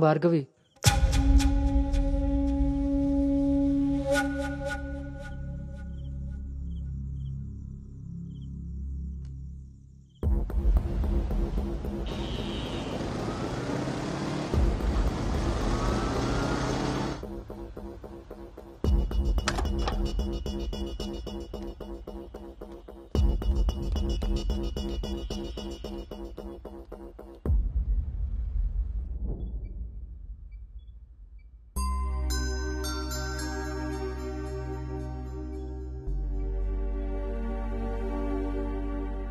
భార్గవి,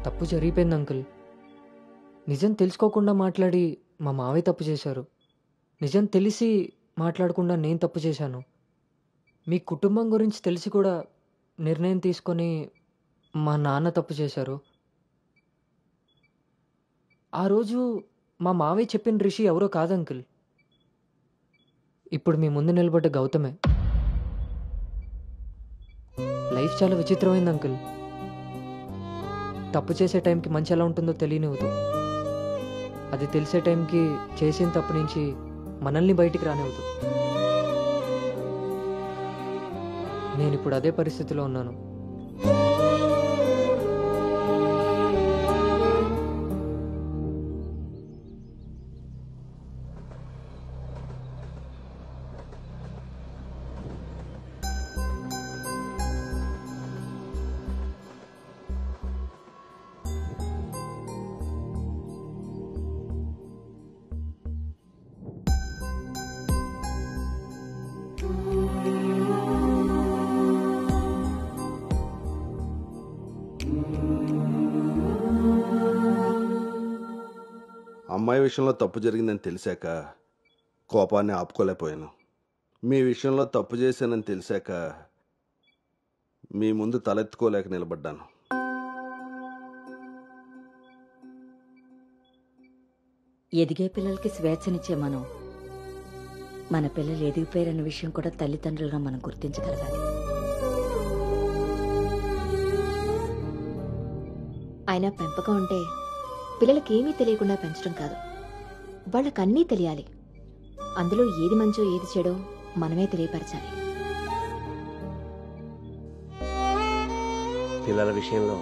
తప్పు జరిగిపోయింది అంకుల్. నిజం తెలుసుకోకుండా మాట్లాడి మా మావయ్య తప్పు చేశారు. నిజం తెలిసి మాట్లాడకుండా నేను తప్పు చేశాను. మీ కుటుంబం గురించి తెలిసి కూడా నిర్ణయం తీసుకొని మా నాన్న తప్పు చేశారు. ఆ రోజు మా మావయ్య చెప్పిన రిషి ఎవరో కాదు అంకుల్, ఇప్పుడు మీ ముందు నిలబడ్డ గౌతమే. లైఫ్ చాలా విచిత్రమైంది అంకుల్. తప్పు చేసే టైంకి మంచి ఎలా ఉంటుందో తెలియనివ్వదు. అది తెలిసే టైంకి చేసిన తప్పు నుంచి మనల్ని బయటికి రానివ్వదు. నేను ఇప్పుడు అదే పరిస్థితిలో ఉన్నాను. అమ్మాయి విషయంలో తప్పు జరిగిందని తెలిసాక కోపాన్ని ఆపుకోలేకపోయాను. మీ విషయంలో తప్పు చేశానని తెలిసాక మీ ముందు తలెత్తుకోలేక నిలబడ్డాను. ఎదిగే పిల్లలకి స్వేచ్ఛనిచ్చే మనం మన పిల్లలు ఎదిగిపోయారన్న విషయం కూడా తల్లిదండ్రులుగా మనం గుర్తించగలగాలి. అయినా పెంపకం అంటే పిల్లలకి ఏమీ తెలియకుండా పెంచడం కాదు, వాళ్ళకి అన్నీ తెలియాలి. అందులో ఏది మంచో ఏది చెడో మనమే తెలియపరచాలి. పిల్లల విషయంలో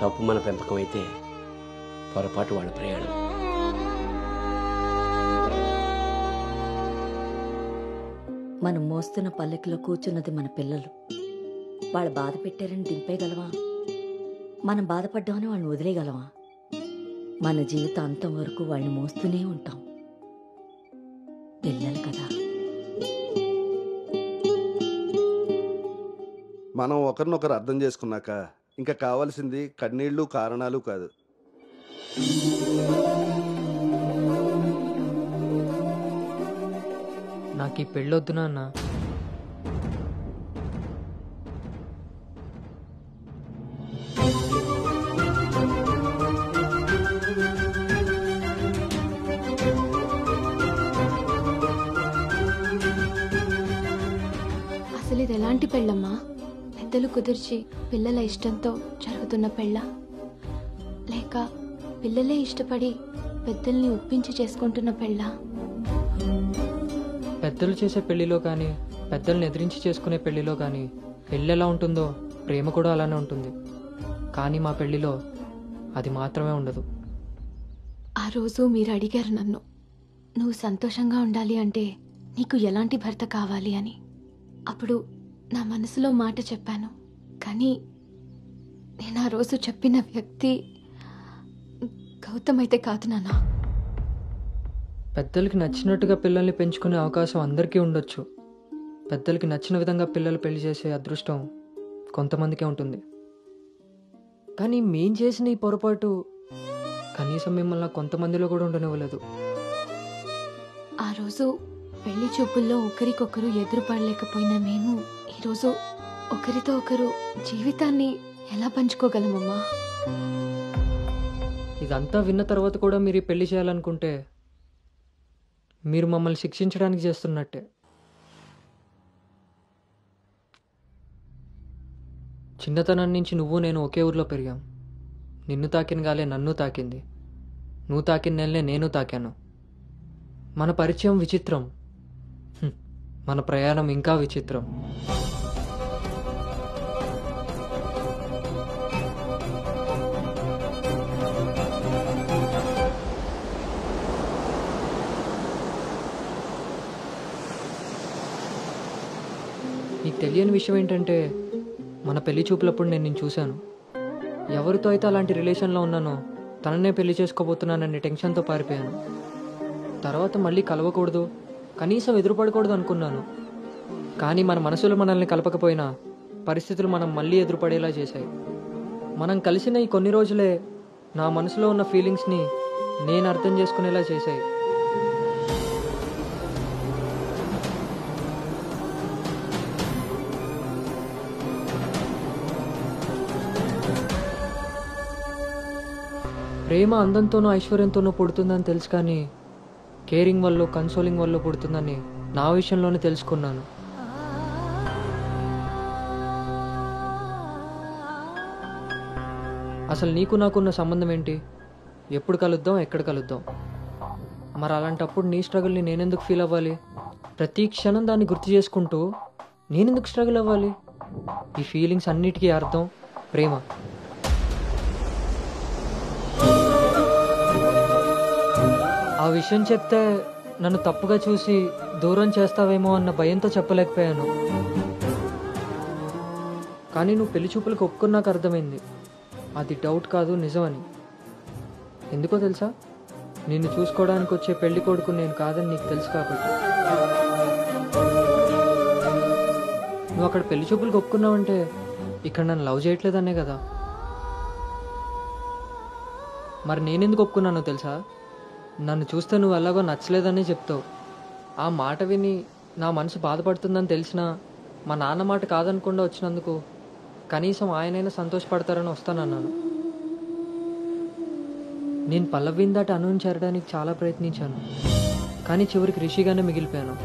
తప్పు మన పెంపకం అయితే పొరపాటు వాళ్ళ ప్రయాణం. మనం మోస్తున్న పల్లెకిలో కూర్చున్నది మన పిల్లలు. వాళ్ళు బాధ పెట్టారని దింపేయగలవా? మనం బాధపడ్డామని వాళ్ళని వదిలేయగలవా? మన జీవితం అంతం వరకు వాళ్ళని మోస్తూనే ఉంటాం. పిల్లలు కదా. మనం ఒకరినొకరు అర్థం చేసుకున్నాక ఇంకా కావాల్సింది కన్నీళ్లు కారణాలు కాదు. నాకు ఈ పెళ్ళొద్దు నాన్న. అసలు ఇది ఎలాంటి పెళ్ళమ్మా? పెద్దలు కుదిర్చి పిల్లల ఇష్టంతో జరుగుతున్న పెళ్ళ, లేక పిల్లలే ఇష్టపడి పెద్దల్ని ఒప్పించి చేసుకుంటున్న పెళ్ళ? పెద్దలు చేసే పెళ్లిలో కానీ పెద్దల్ని ఎదిరించి చేసుకునే పెళ్లిలో కానీ పెళ్ళి ఎలా ఉంటుందో ప్రేమ కూడా అలానే ఉంటుంది. కానీ మా పెళ్లిలో అది మాత్రమే ఉండదు. ఆ రోజు మీరు అడిగారు నన్ను, నువ్వు సంతోషంగా ఉండాలి అంటే నీకు ఎలాంటి భర్త కావాలి అని. అప్పుడు నా మనసులో మాట చెప్పాను. కానీ నేను ఆ రోజు చెప్పిన వ్యక్తి గౌతమ్ అయితే కాదు నాన్న. పెద్దలకి నచ్చినట్టుగా పిల్లల్ని పెంచుకునే అవకాశం అందరికీ ఉండొచ్చు. పెద్దలకి నచ్చిన విధంగా పిల్లలు పెళ్లి చేసే అదృష్టం కొంతమందికే ఉంటుంది. కానీ మేం చేసిన ఈ పొరపాటు కనీసం మిమ్మల్ని కొంతమందిలో కూడా ఉండనివ్వలేదు. ఆ రోజు పెళ్లి చూపుల్లో ఒకరికొకరు ఎదురుపడలేకపోయినా మేము ఈరోజు ఒకరితో ఒకరు జీవితాన్ని ఎలా పంచుకోగలమమ్మా? ఇదంతా విన్న తర్వాత కూడా మీరు ఈ పెళ్లి చేయాలనుకుంటే మీరు మమ్మల్ని శిక్షించడానికి చేస్తున్నట్టే. చిన్నతనం నుంచి నువ్వు నేను ఒకే ఊర్లో పెరిగాం. నిన్ను తాకిన గాలే నన్ను తాకింది, నువ్వు తాకిన నెలనే నేను తాకాను. మన పరిచయం విచిత్రం, మన ప్రయాణం ఇంకా విచిత్రం. నీకు తెలియని విషయం ఏంటంటే మన పెళ్లి చూపులప్పుడు నేను నిన్ను చూశాను. ఎవరితో అయితే అలాంటి రిలేషన్లో ఉన్నానో తననే పెళ్లి చేసుకోబోతున్నానని టెన్షన్తో పారిపోయాను. తర్వాత మళ్ళీ కలవకూడదు, కనీసం ఎదురుపడకూడదు అనుకున్నాను. కానీ మన మనసులు మనల్ని కలపకపోయినా పరిస్థితులు మనం మళ్ళీ ఎదురుపడేలా చేశాయి. మనం కలిసిన ఈ కొన్ని రోజులే నా మనసులో ఉన్న ఫీలింగ్స్ని నేను అర్థం చేసుకునేలా చేశాయి. ప్రేమ అందంతోనూ ఐశ్వర్యంతోనూ పుడుతుందని తెలుసు, కానీ కేరింగ్ వల్ల కన్సోలింగ్ వల్ల పుడుతుందని నా విషయంలోనే తెలుసుకున్నాను. అసలు నీకు నాకున్న సంబంధం ఏంటి? ఎప్పుడు కలుద్దాం, ఎక్కడ కలుద్దాం? మరి అలాంటప్పుడు నీ స్ట్రగుల్ని నేనెందుకు ఫీల్ అవ్వాలి? ప్రతి క్షణం దాన్ని గుర్తు చేసుకుంటూ నేనెందుకు స్ట్రగుల్ అవ్వాలి? ఈ ఫీలింగ్స్ అన్నిటికీ అర్థం ప్రేమ. ఆ విషయం చెప్తే నన్ను తప్పుగా చూసి దూరం చేస్తావేమో అన్న భయంతో చెప్పలేకపోయాను. కానీ నువ్వు పెళ్లి చూపులకు ఒప్పుకున్నాక అర్థమైంది అది డౌట్ కాదు, నిజమని. ఎందుకో తెలుసా? నిన్ను చూసుకోవడానికి వచ్చే పెళ్లి కొడుకు నేను కాదని నీకు తెలుసు కాబట్టి. నువ్వు అక్కడ పెళ్లి చూపులకు ఒప్పుకున్నావంటే ఇక్కడ నన్ను లవ్ చేయట్లేదనే కదా. మరి నేనెందుకు ఒప్పుకున్నానో తెలుసా? నన్ను చూస్తే నువ్వు ఎలాగో నచ్చలేదని చెప్తావు. ఆ మాట విని నా మనసు బాధపడుతుందని తెలిసినా మా నాన్న మాట కాదనకుండా వచ్చినందుకు కనీసం ఆయనైనా సంతోషపడతారని వస్తానన్నాను. నేను పల్లవిని దాటి అనుని చేరడానికి చాలా ప్రయత్నించాను, కానీ చివరికి రిషిగానే మిగిలిపోయాను.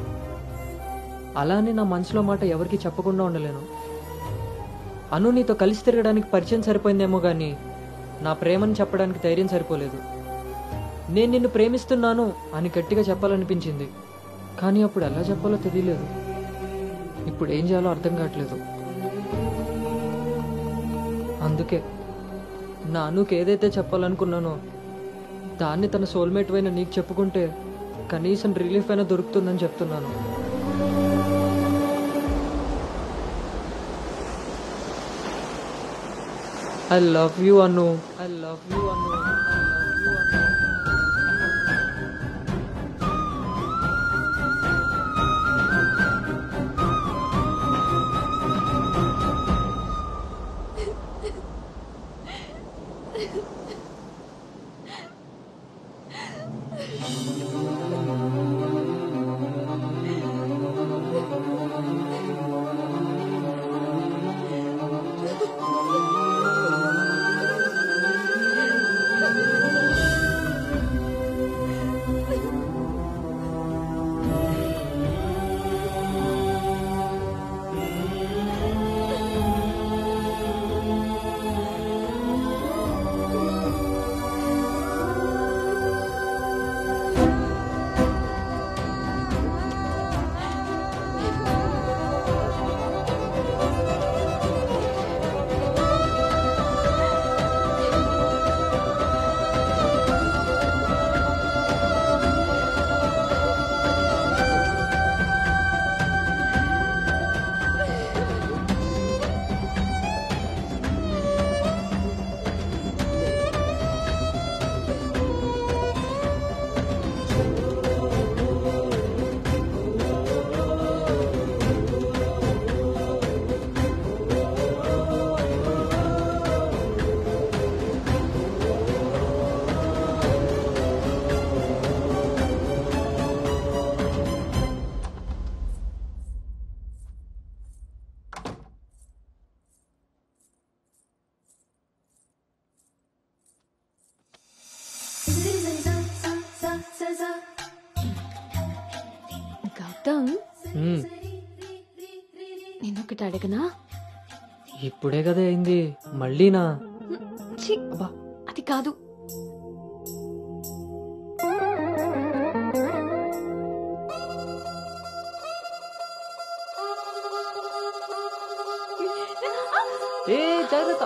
అలానే నా మనసులో మాట ఎవరికి చెప్పకుండా ఉండలేను. అను నీతో కలిసి తిరగడానికి పరిచయం సరిపోయిందేమో కానీ నా ప్రేమని చెప్పడానికి ధైర్యం సరిపోలేదు. నేను నిన్ను ప్రేమిస్తున్నాను అని గట్టిగా చెప్పాలనిపించింది, కానీ అప్పుడు ఎలా చెప్పాలో తెలియలేదు. ఇప్పుడు ఏం చేయాలో అర్థం కావట్లేదు. అందుకే నా అనుకి ఏదైతే చెప్పాలనుకున్నానో దాన్ని తన సోల్మేట్ అయిన నీకు చెప్పుకుంటే కనీసం రిలీఫ్ అయినా దొరుకుతుందని చెప్తున్నాను. I love you Anu. I love you Anu. Gautam, నేనొకటి అడగనా? ఇప్పుడే కదా అయింది, మళ్ళీనా? ఛీ, అది కాదు. ఏ జాగ్రత్త.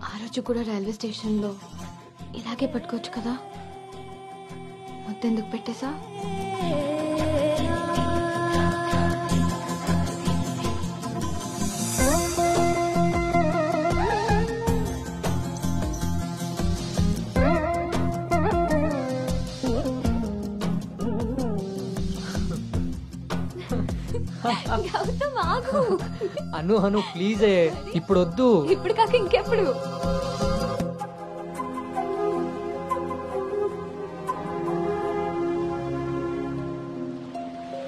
ఆ రోజు కూడా రైల్వే స్టేషన్లో ఇలాగే పట్టుకోవచ్చు కదా, మొత్తం ఎందుకు పెట్టేసా? గౌతమ్ ఆగు. అను ప్లీజే ఇప్పుడు వద్దు. ఇప్పుడు కాక ఇంకెప్పుడు?